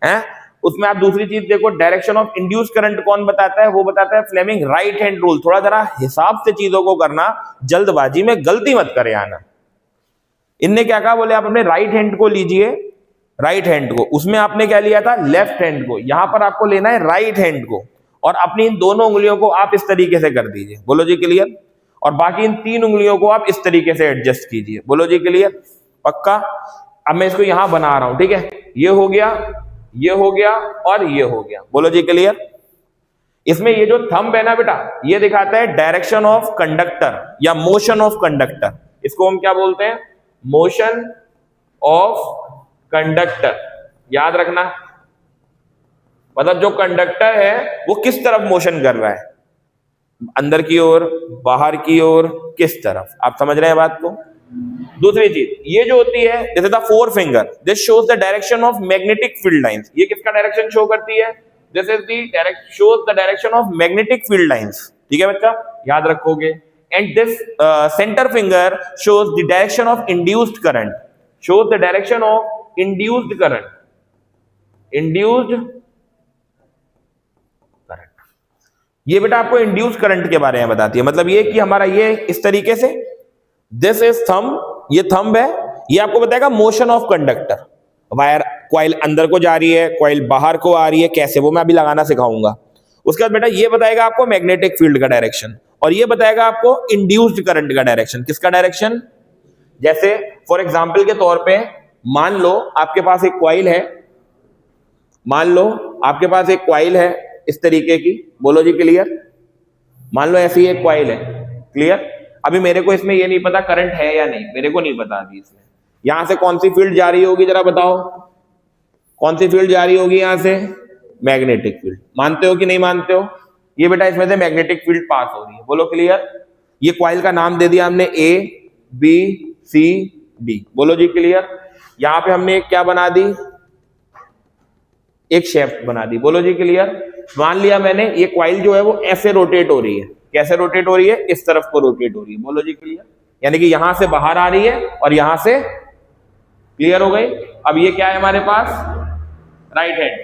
हैं। उसमें आप दूसरी चीज देखो, डायरेक्शन ऑफ इंड्यूस करंट कौन बताता है, वो बताता है फ्लेमिंग राइट हैंड रूल। थोड़ा जरा हिसाब से चीजों को करना, जल्दबाजी में गलती मत करे आना। इनने क्या कहा, बोले आप अपने राइट हैंड को लीजिए, राइट हैंड को, उसमें आपने क्या लिया था, लेफ्ट हैंड को, यहां पर आपको लेना है राइट हैंड को, और अपनी इन दोनों उंगलियों को आप इस तरीके से कर दीजिए, बोलो जी क्लियर। और बाकी इन तीन उंगलियों को आप इस तरीके से एडजस्ट कीजिए, बोलो जी क्लियर, पक्का। अब मैं इसको यहां बना रहा हूं, ठीक है, ये हो गया, ये हो गया और ये हो गया, बोलो जी क्लियर। इसमें ये जो थंब है ना बेटा, ये दिखाता है डायरेक्शन ऑफ कंडक्टर या मोशन ऑफ कंडक्टर। इसको हम क्या बोलते हैं, मोशन ऑफ कंडक्टर। याद रखना, मतलब जो कंडक्टर है वो किस तरफ मोशन कर रहा है, अंदर की ओर, बाहर की ओर, किस तरफ, आप समझ रहे हैं बात को। दूसरी चीज ये जो होती है, जैसे the four finger, this shows the direction of magnetic field lines. ये किसका डायरेक्शन शो करती है, this is the shows the direction of magnetic field lines, ठीक है बच्चा, याद रखोगे। And this centre finger shows the direction of induced current, shows the direction of induced current, induced current. ये बेटा आपको इंड्यूस्ड करंट के बारे में बताती है, मतलब ये कि हमारा ये इस तरीके से, दिस इज थंब, ये थंब है, ये आपको बताएगा motion of conductor. Wire coil अंदर को जा रही है, कॉइल बाहर को आ रही है, कैसे, वो मैं अभी लगाना सिखाऊंगा। उसके बाद बेटा ये बताएगा आपको मैग्नेटिक फील्ड का डायरेक्शन, और ये बताएगा आपको इंड्यूस्ड करंट का डायरेक्शन। किसका डायरेक्शन, जैसे फॉर एग्जांपल के तौर पे मान लो आपके पास एक कॉइल है, मान लो आपके पास एक कॉइल है इस तरीके की, बोलो जी क्लियर। मान लो ऐसी एक कॉइल है, क्लियर। अभी मेरे को इसमें ये नहीं पता करंट है या नहीं, मेरे को नहीं पता अभी इसमें, यहां से कौन सी फील्ड जा रही होगी, जरा बताओ, कौन सी फील्ड जा रही होगी यहां से, मैग्नेटिक फील्ड। मानते हो कि नहीं मानते हो, ये बेटा इसमें से मैग्नेटिक फील्ड पास हो रही है, बोलो क्लियर। ये कॉइल का नाम दे दिया हमने ए बी सी डी, बोलो जी क्लियर। यहां पे हमने एक क्या बना दी, एक शेफ्ट बना दी, बोलो जी क्लियर। मान लिया मैंने ये कॉइल जो है वो ऐसे रोटेट हो रही है, कैसे रोटेट हो रही है, इस तरफ को रोटेट हो रही है, बोलो जी क्लियर। यानी कि यहां से बाहर आ रही है और यहां से, क्लियर हो गई। अब ये क्या है हमारे पास, राइट हैंड,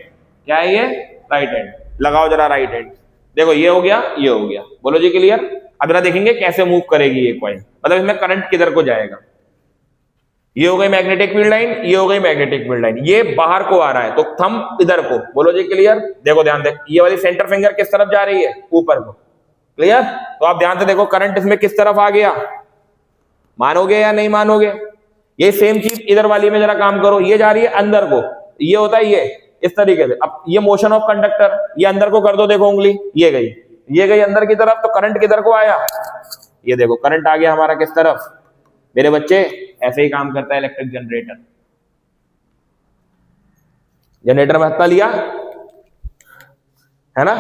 क्या है ये, राइट हैंड। लगाओ जरा राइट हैंड, देखो ये हो गया, ये हो गया, बोलो जी क्लियर। अब जरा देखेंगे कैसे मूव करेगी ये कॉइल, मतलब इसमें करंट किधर को जाएगा। ये हो गई मैग्नेटिक फील्ड लाइन, ये हो गई मैग्नेटिक फील्ड लाइन, ये बाहर को आ रहा है तो थंब इधर को, बोलो जी क्लियर। देखो ध्यान दे, ये वाली सेंटर फिंगर किस तरफ जा रही है, ऊपर को, क्लियर। तो आप ध्यान से देखो करंट इसमें किस तरफ आ गया, मानोगे या नहीं मानोगे। ये सेम चीज इधर वाली में जरा काम करो, ये जा रही है अंदर को, ये होता है ये इस तरीके से। अब ये मोशन ऑफ कंडक्टर, ये अंदर को कर दो, देखो उंगली ये गई अंदर की तरफ, तो करंट किधर को आया, ये देखो करंट आ गया हमारा किस तरफ, मेरे बच्चे ऐसे ही काम करता है इलेक्ट्रिक जनरेटर। जनरेटर में हत्था लिया है ना,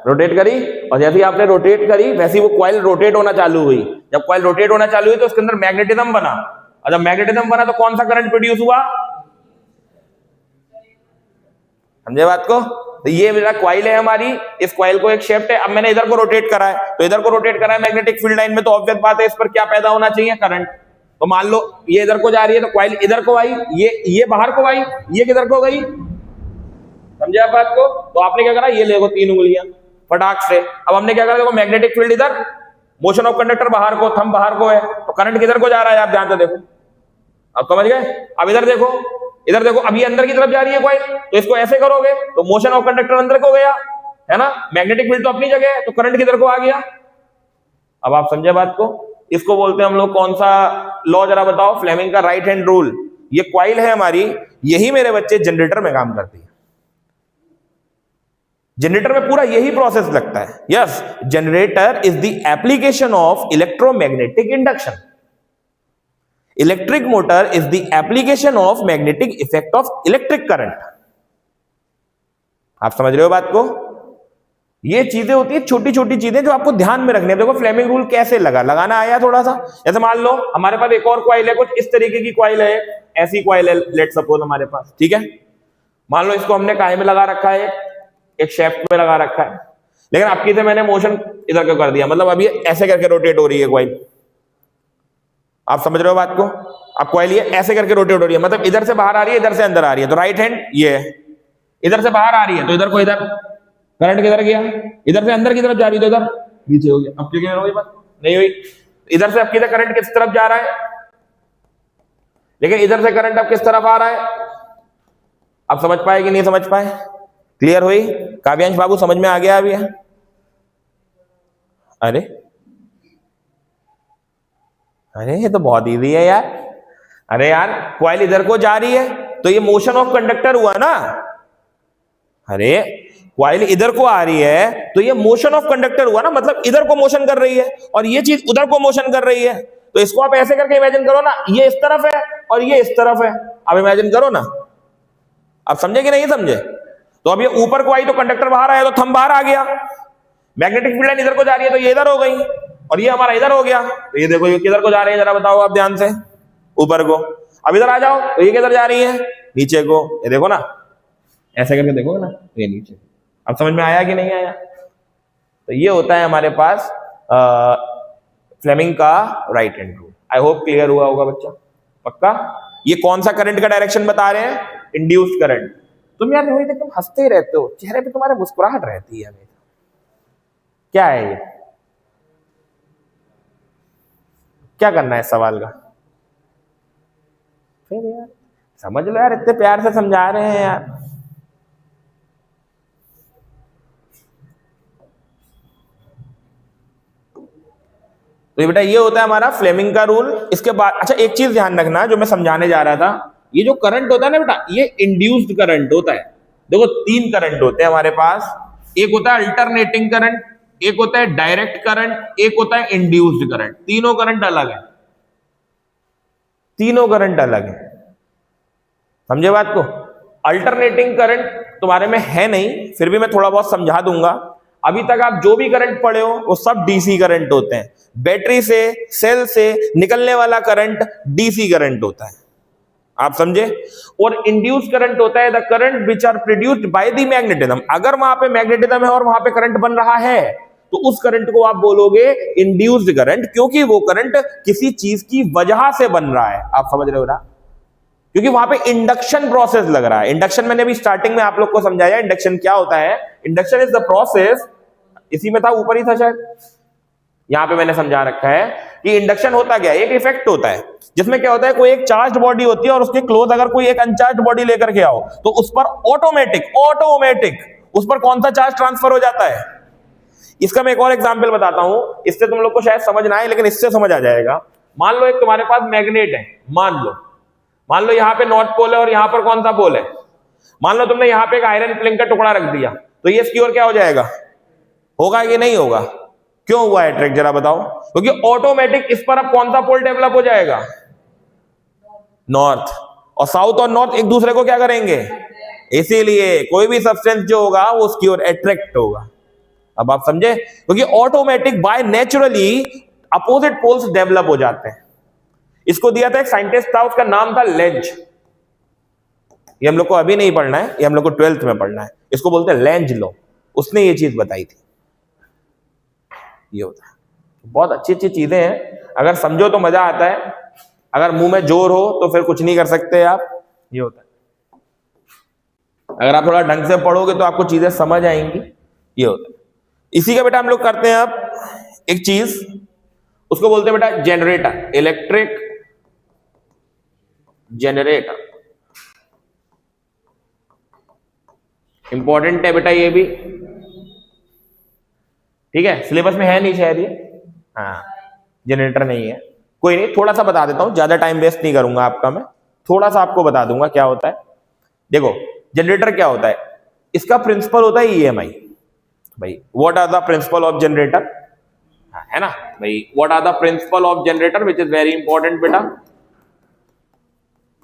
रोटेट करी, और जैसे ही आपने रोटेट करी वैसे ही वो कॉइल रोटेट होना चालू हुई। जब कॉइल रोटेट होना चालू हुई तो उसके अंदर मैग्नेटिज्म बना, और जब मैग्नेटिज्म बना तो कौन सा करंट प्रोड्यूस हुआ, समझे बात को। तो ये मेरा कॉइल है हमारी, इस कॉइल को एक शेफ्ट है, अब मैंने इधर को रोटेट करा है, तो इधर को रोटेट करा है मैग्नेटिक फील्ड लाइन में, तो ऑब्वियस बात है इस पर क्या पैदा होना चाहिए, करंट। तो मान लो ये इधर को जा रही है तो कॉइल इधर को आई, ये बाहर को आई, ये किधर को गई, समझे आप बात को। तो आपने क्या करा, ये देखो 3 उंगलियां फटाक से, अब हमने क्या करा, देखो मैग्नेटिक फील्ड इधर, मोशन ऑफ कंडक्टर बाहर को, थंब बाहर को है, तो करंट किधर को जा रहा है आप ध्यान से देखो, अब समझ गए। अब इधर देखो, इधर देखो, अब ये अंदर की तरफ जा रही है कॉइल, तो इसको ऐसे करोगे तो मोशन ऑफ कंडक्टर अंदर को गया है ना, मैग्नेटिक फील्ड तो अपनी जगह है, तो करंट किधर को आ गया। अब आप समझे बात को, इसको बोलते हैं हम लोग कौन सा लॉ, जरा बताओ, फ्लेमिंग का राइट हैंड रूल। ये कॉइल है हमारी, यही मेरे बच्चे जनरेटर में काम करती है। जनरेटर में पूरा यही प्रोसेस लगता है। Yes, generator is the application of electromagnetic induction. Electric motor is the application of magnetic effect of electric current. आप समझ रहे हो बात को। ये चीजें होती है छोटी छोटी चीजें जो आपको ध्यान में रखनी है। देखो फ्लेमिंग रूल कैसे लगाना आया थोड़ा सा, जैसे मान लो हमारे पास एक और कॉइल है, कुछ इस तरीके की कॉइल है, ऐसी कॉइल है लेट सपोज हमारे पास, ठीक है। मान लो इसको हमने काहे में लगा रखा है, एक शेफ्ट में लगा रखा है, लेकिन आपकी से मैंने मोशन इधर को कर दिया, मतलब अभी ऐसे करके रोटेट हो रही है कॉइल। आप समझ रहे हो बात को। अब कॉइल ये ऐसे करके रोटेट हो रही है, मतलब इधर से बाहर आ रही है, इधर से अंदर आ रही है, तो राइट हैंड ये है, इधर से बाहर आ रही है तो इधर को इधर, करंट किधर गया, इधर से अंदर की तरफ जा रही है तो इधर नीचे हो गया। अब क्लियर हो गई बात, नहीं हुई। इधर से अब किधर करंट किस तरफ जा रहा है, लेकिन इधर से करंट अब किस तरफ आ रहा है, आप समझ पाए कि नहीं समझ पाए, क्लियर हुई। काव्यांश बाबू समझ में आ गया अभी। अरे ये तो बहुत इजी है यार। अरे यार कॉइल इधर को जा रही है तो ये मोशन ऑफ कंडक्टर हुआ ना। अरे कॉइल इधर को आ रही है तो ये मोशन ऑफ कंडक्टर हुआ ना, मतलब इधर को मोशन कर रही है और ये चीज उधर को मोशन कर रही है। तो इसको आप ऐसे करके इमेजिन करो ना, ये इस तरफ है और ये इस तरफ है, आप इमेजिन करो ना। आप समझे कि नहीं समझे। तो अब ये ऊपर को आई तो कंडक्टर बाहर आया तो थंब बाहर आ गया, मैग्नेटिक फील्ड लाइन इधर को जा रही है तो ये इधर हो गई और ये हमारा इधर हो गया। तो ये देखो ये किधर को जा रही है, जरा बताओ आप ध्यान से, ऊपर को। अब इधर आ जाओ तो ये किधर जा रही है, नीचे को। ये देखो ना, ऐसे करके देखो ना, ये नीचे। अब समझ में आया कि नहीं आया। तो ये होता है हमारे पास फ्लेमिंग का right hand rule. I hope clear हुआ होगा बच्चा, पक्का। ये कौन सा करंट का डायरेक्शन बता रहे हैं, इंड्यूस्ड करंट। तुम यार रोहित एकदम हंसते ही रहते हो, चेहरे पे तुम्हारे मुस्कुराहट रहती है हमेशा, क्या है ये, क्या करना है इस सवाल का। फिर यार समझ लो यार, इतने प्यार से समझा रहे हैं यार। तो ये बेटा ये होता है हमारा फ्लेमिंग का रूल। इसके बाद अच्छा एक चीज ध्यान रखना जो मैं समझाने जा रहा था, ये जो करंट होता है ना बेटा, ये इंड्यूस्ड करंट होता है। देखो 3 करंट होते हैं हमारे पास, एक होता है अल्टरनेटिंग करंट, एक होता है डायरेक्ट करंट, एक होता है इंड्यूस्ड करंट। तीनों करंट अलग है, तीनों करंट अलग है, समझे बात को। अल्टरनेटिंग करंट तुम्हारे में है नहीं, फिर भी मैं थोड़ा बहुत समझा दूंगा। अभी तक आप जो भी करंट पढ़े हो वो सब डीसी करंट होते हैं। बैटरी से, सेल से निकलने वाला करंट डीसी करंट होता है, आप समझे। और इंड्यूस करंट होता है the current which are produced by the magnetism. अगर वहां पे मैग्नेटिज्म है और वहां पे करंट बन रहा है तो उस करंट को आप बोलोगे इंड्यूस्ड करंट, क्योंकि वो करंट किसी चीज की वजह से बन रहा है। आप समझ रहे हो ना, क्योंकि वहां पे इंडक्शन प्रोसेस लग रहा है। इंडक्शन मैंने अभी स्टार्टिंग में आप लोग को समझाया, इंडक्शन क्या होता है। इंडक्शन इज द प्रोसेस, इसी में था, ऊपर ही था शायद, यहां पे मैंने समझा रखा है कि इंडक्शन होता क्या है, एक इफेक्ट होता है जिसमें क्या होता है, कोई एक चार्ज बॉडी होती है और उसके क्लोज अगर कोई एक अनचार्ज बॉडी लेकर के आओ तो उस पर ऑटोमेटिक उस पर कौन सा चार्ज ट्रांसफर हो जाता है। इसका मैं एक और एग्जांपल बताता हूं, इससे तुम लोग को शायद समझ ना आए लेकिन इससे समझ आ जाएगा। मान लो एक तुम्हारे पास मैग्नेट है, मान लो यहां पे नॉर्थ पोल है और यहां पर कौन सा पोल है। मान लो तुमने यहां पे एक आयरन प्लेन का टुकड़ा रख दिया, तो ये इसकी ओर क्या हो जाएगा, होगा कि नहीं होगा, क्यों हुआ अट्रैक्ट, जरा बताओ? क्योंकि ऑटोमेटिक इस पर अब कौन सा पोल डेवलप हो जाएगा? नॉर्थ। और साउथ और नॉर्थ एक दूसरे को क्या करेंगे? इसीलिए कोई भी सब्सटेंस जो होगा वो उसकी ओर अट्रैक्ट होगा। अब आप समझे? क्योंकि automatic by naturally opposite poles develop हो जाते हैं। इसको दिया था एक साइंटिस्ट था, उसका नाम था लेंज। ये हम लोग को अभी नहीं पढ़ना है, ये हम लोग को 12th में पढ़ना है। इसको बोलते हैं लेंज लॉ। उसने ये चीज बताई थी। ये होता है, बहुत अच्छी अच्छी चीजें हैं, अगर समझो तो मजा आता है, अगर मुंह में जोर हो तो फिर कुछ नहीं कर सकते आप। ये होता है, अगर आप थोड़ा ढंग से पढ़ोगे तो आपको चीजें समझ आएंगी। ये होता है। इसी का बेटा हम लोग करते हैं अब एक चीज, उसको बोलते हैं बेटा जनरेटर, इलेक्ट्रिक जनरेटर। इंपॉर्टेंट है बेटा ये भी, ठीक है? सिलेबस में है नहीं शायद ये, हाँ जनरेटर नहीं है, कोई नहीं, थोड़ा सा बता देता हूं, ज्यादा टाइम वेस्ट नहीं करूंगा आपका, मैं थोड़ा सा आपको बता दूंगा क्या होता है। देखो जनरेटर क्या होता है, इसका प्रिंसिपल होता है ईएमआई। भाई what are the principle of generator, है ना भाई? What are the principle of generator, which is very important बेटा।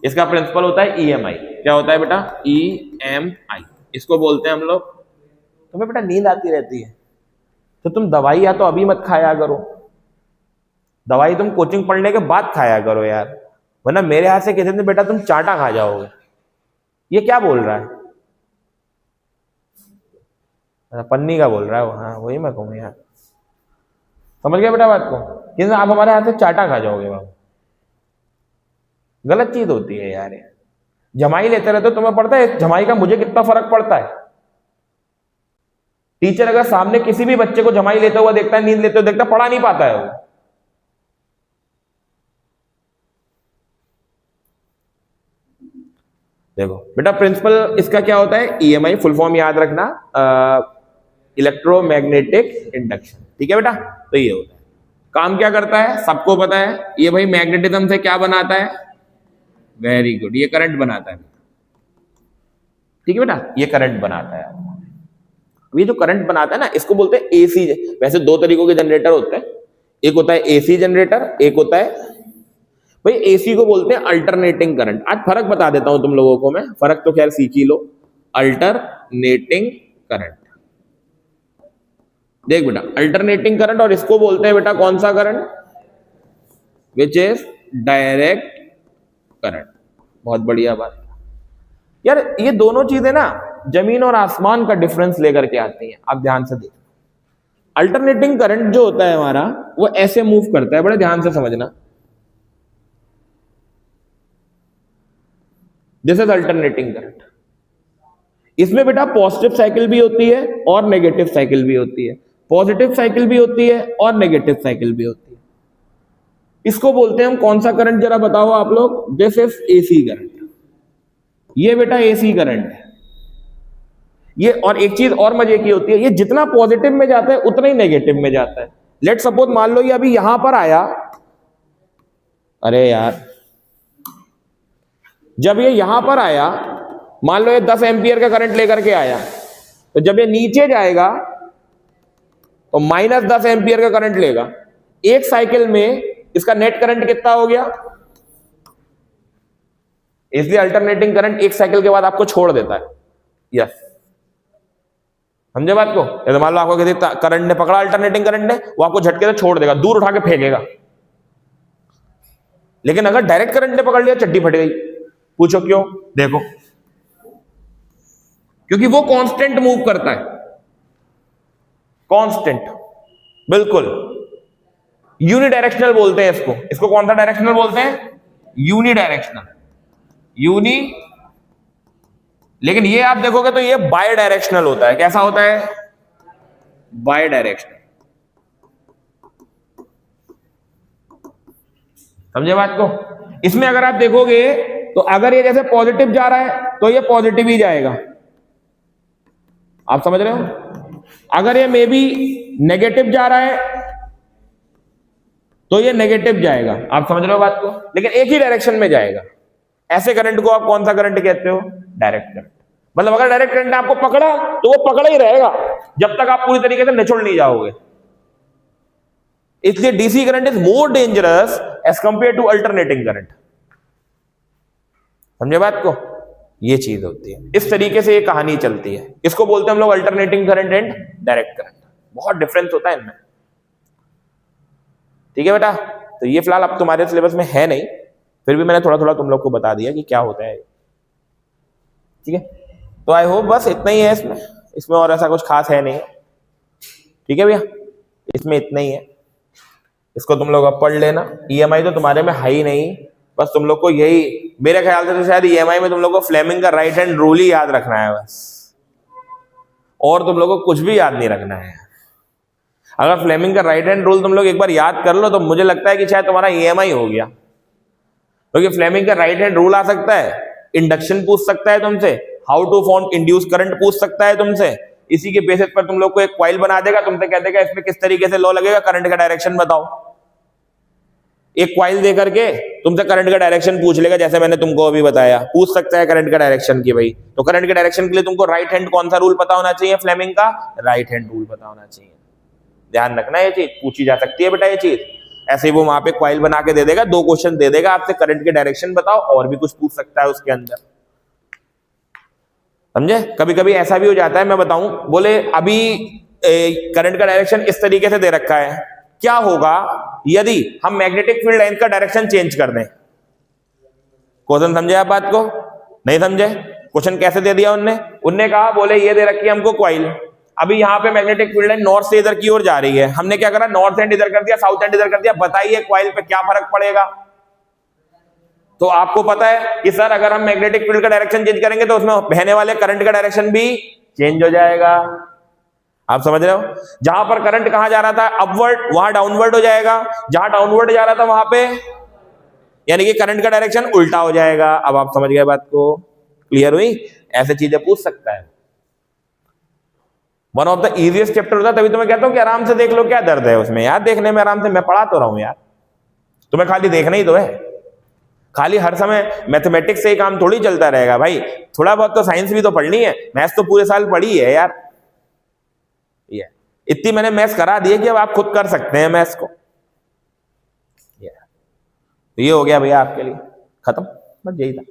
इसका प्रिंसिपल होता है ईएमआई। क्या होता है बेटा? ईएमआई। इसको बोलते हैं हम लोग। तुम्हें बेटा नींद आती रहती है तो तुम दवाई या तो अभी मत खाया करो, दवाई तुम कोचिंग पढ़ने के बाद खाया करो यार, वरना मेरे हाथ से किसी दिन बेटा तुम चाटा खा जाओगे। ये क्या बोल रहा है? पन्नी का बोल रहा है वो, हाँ वही मैं कहूँ यार। समझ गया बेटा बात को? किसी दिन आप हमारे हाथ से चाटा खा जाओगे बाबू, गलत चीज होती है यार। जमाई लेते रहते हो, तुम्हें पड़ता है जमाई का मुझे कितना फर्क पड़ता है? टीचर अगर सामने किसी भी बच्चे को जमाई लेते हुआ देखता है, नींद लेते हुए देखता है, पढ़ा नहीं पाता है वो। देखो बेटा प्रिंसिपल इसका क्या होता है? ईएमआई, फुल फॉर्म याद रखना, इलेक्ट्रोमैग्नेटिक इंडक्शन। ठीक है बेटा? तो ये होता है, काम क्या करता है सबको पता है। ये भाई मैग्नेटिज्म से क्या बनाता है? वेरी गुड, ये करंट बनाता है। ठीक है बेटा, ये करंट बनाता है। ये जो करंट बनाता है ना, इसको बोलते हैं एसी। वैसे दो तरीकों के जनरेटर होते हैं, एक होता है एसी जनरेटर, एक होता है भाई एसी को बोलते हैं अल्टरनेटिंग करंट। आज फर्क बता देता हूं तुम लोगों को मैं, फर्क तो खैर सीख ही लो। अल्टरनेटिंग करंट, देख बेटा अल्टरनेटिंग करंट, और इसको बोलते हैं बेटा कौन सा current? Which is direct current. बहुत बढ़िया बात यार, ये दोनों चीजें ना जमीन और आसमान का डिफरेंस लेकर के आती हैं। आप ध्यान से देखो, अल्टरनेटिंग करंट जो होता है हमारा वो ऐसे मूव करता है, बड़े ध्यान से समझना। This is alternating current. इसमें बेटा पॉजिटिव साइकिल भी होती है और नेगेटिव साइकिल भी होती है, पॉजिटिव साइकिल भी होती है और नेगेटिव साइकिल भी होती है। इसको बोलते हैं हम कौन सा करंट, जरा बताओ आप लोग? This is AC current. ये बेटा एसी करंट है ये। और एक चीज और मजे की होती है, ये जितना पॉजिटिव में जाता है उतना ही नेगेटिव में जाता है। लेट सपोज मान लो ये अभी यहां पर आया, अरे यार जब ये यहां पर आया, मान लो ये 10 एम्पियर का करंट लेकर के आया, तो जब ये नीचे जाएगा तो -10 एम्पियर का करंट लेगा। एक साइकिल में इसका नेट करंट कितना हो गया? इसलिए अल्टरनेटिंग करंट एक साइकिल के बाद आपको छोड़ देता है। यस, समझे बात को? तो मान लो आपको किसी करंट ने पकड़ा, अल्टरनेटिंग करंट ने, वो आपको झटके से छोड़ देगा, दूर उठा के फेंकेगा। लेकिन अगर डायरेक्ट करंट ने पकड़ लिया, चड्डी फट गई। पूछो क्यों? देखो क्योंकि वो कांस्टेंट मूव करता है, कांस्टेंट, बिल्कुल यूनिडायरेक्शनल बोलते हैं इसको। इसको कौन सा डायरेक्शनल बोलते हैं? Unidirectional, uni. लेकिन ये आप देखोगे तो ये बाय डायरेक्शनल होता है। कैसा होता है? Bidirectional. समझे बात को? इसमें अगर आप देखोगे तो अगर ये जैसे पॉजिटिव जा रहा है तो ये पॉजिटिव ही जाएगा। आप समझ रहे हो? अगर ये मे बी नेगेटिव जा रहा है तो ये नेगेटिव जाएगा। आप समझ रहे हो बात को? लेकिन एक ही डायरेक्शन में जाएगा। ऐसे करंट को आप कौन सा करंट कहते हो? Direct current. मतलब अगर डायरेक्ट करंट ने आपको पकड़ा तो वो पकड़ा ही रहेगा जब तक आप पूरी तरीके से निचोड़ नहीं जाओगे। इसलिए DC current is more dangerous as compared to alternating current. समझे बात को? ये चीज होती है, इस तरीके से ये कहानी चलती है। इसको बोलते हैं हम लोग alternating current and direct current. बहुत डिफरेंस होता है इनमें। ठीक है बेटा, तो ये फिलहाल अब तुम्हारे सिलेबस में है नहीं, फिर भी मैंने थोड़ा थोड़ा तुम लोग को बता दिया कि क्या होता है। ठीक है, तो आई होप बस इतना ही है इसमें और ऐसा कुछ खास है नहीं। ठीक है भैया, इसमें इतना ही है, इसको तुम लोग अब पढ़ लेना। ईएमआई तो तुम्हारे में है ही नहीं, बस तुम लोग को यही, मेरे ख्याल से तो शायद ईएमआई में तुम लोग को फ्लेमिंग का राइट हैंड रूल ही याद रखना है बस, और तुम लोग को कुछ भी याद नहीं रखना है। अगर फ्लेमिंग का राइट हैंड रूल तुम लोग एक बार याद कर लो तो मुझे लगता है कि शायद तुम्हारा ईएमआई हो गया, क्योंकि फ्लेमिंग का राइट हैंड रूल आ सकता है, इंडक्शन पूछ सकता है तुमसे, how to found induce current पूछ सकता है तुमसे। इसी के बेसिस पर तुम लोग को एक कॉइल बना देगा, तुमसे कह देगा इसमें किस तरीके से लॉ लगेगा, करंट का डायरेक्शन बताओ। एक कॉइल दे करके तुमसे करंट का डायरेक्शन पूछ लेगा, जैसे मैंने तुमको अभी बताया, पूछ सकता है करंट का डायरेक्शन की। भाई तो करंट के डायरेक्शन के लिए तुमको राइट हैंड कौन सा रूल पता होना चाहिए? फ्लेमिंग का राइट हैंड रूल पता होना चाहिए। ध्यान रखना, ये चीज पूछी जा सकती है बेटा। ये चीज ऐसे ही वो वहां पे कॉइल बना के दे देगा, 2 क्वेश्चन दे देगा आपसे, करंट के डायरेक्शन बताओ, और भी कुछ पूछ सकता है उसके अंदर। समझे? कभी कभी ऐसा भी हो जाता है, मैं बताऊं, बोले अभी करंट का डायरेक्शन इस तरीके से दे रखा है, क्या होगा यदि हम मैग्नेटिक फील्ड लाइन का डायरेक्शन चेंज कर दें? क्वेश्चन समझे आप बात को? नहीं समझे? क्वेश्चन कैसे दे दिया उनने कहा, बोले ये दे रखी है हमको कॉइल, अभी यहाँ पे मैग्नेटिक फील्ड लाइन नॉर्थ से इधर की ओर जा रही है, हमने क्या करा, नॉर्थ एंड इधर कर दिया, साउथ एंड इधर कर दिया, बताइए कॉइल पे क्या फर्क पड़ेगा? तो आपको पता है कि सर अगर हम मैग्नेटिक फील्ड का डायरेक्शन चेंज करेंगे तो उसमें बहने वाले करंट का डायरेक्शन भी चेंज हो जाएगा। आप समझ रहे हो? जहां पर करंट कहां जा रहा था, अपवर्ड, वहां डाउनवर्ड हो जाएगा, जहां डाउनवर्ड जा रहा था वहां पे, यानी कि करंट का डायरेक्शन उल्टा हो जाएगा। अब आप समझ गए बात को? क्लियर हुई? ऐसे चीजें पूछ सकता है। One of the easiest chapter होता है, तभी तो मैं कहता हूं कि आराम से देख लो, क्या दर्द है उसमें यार, देखने में आराम से, मैं पढ़ा तो रहा हूं यार, तुम्हें खाली देखना ही तो है। खाली हर समय मैथमेटिक्स से ही काम थोड़ी चलता रहेगा भाई, थोड़ा बहुत तो साइंस भी तो पढ़नी है। मैथ्स तो पूरे साल पढ़ी है यार, ये इतनी मैंने मैथ्स करा दी है कि अब आप खुद कर सकते हैं मैथ्स को। ये हो गया भैया आपके लिए खत्म, बस यही था।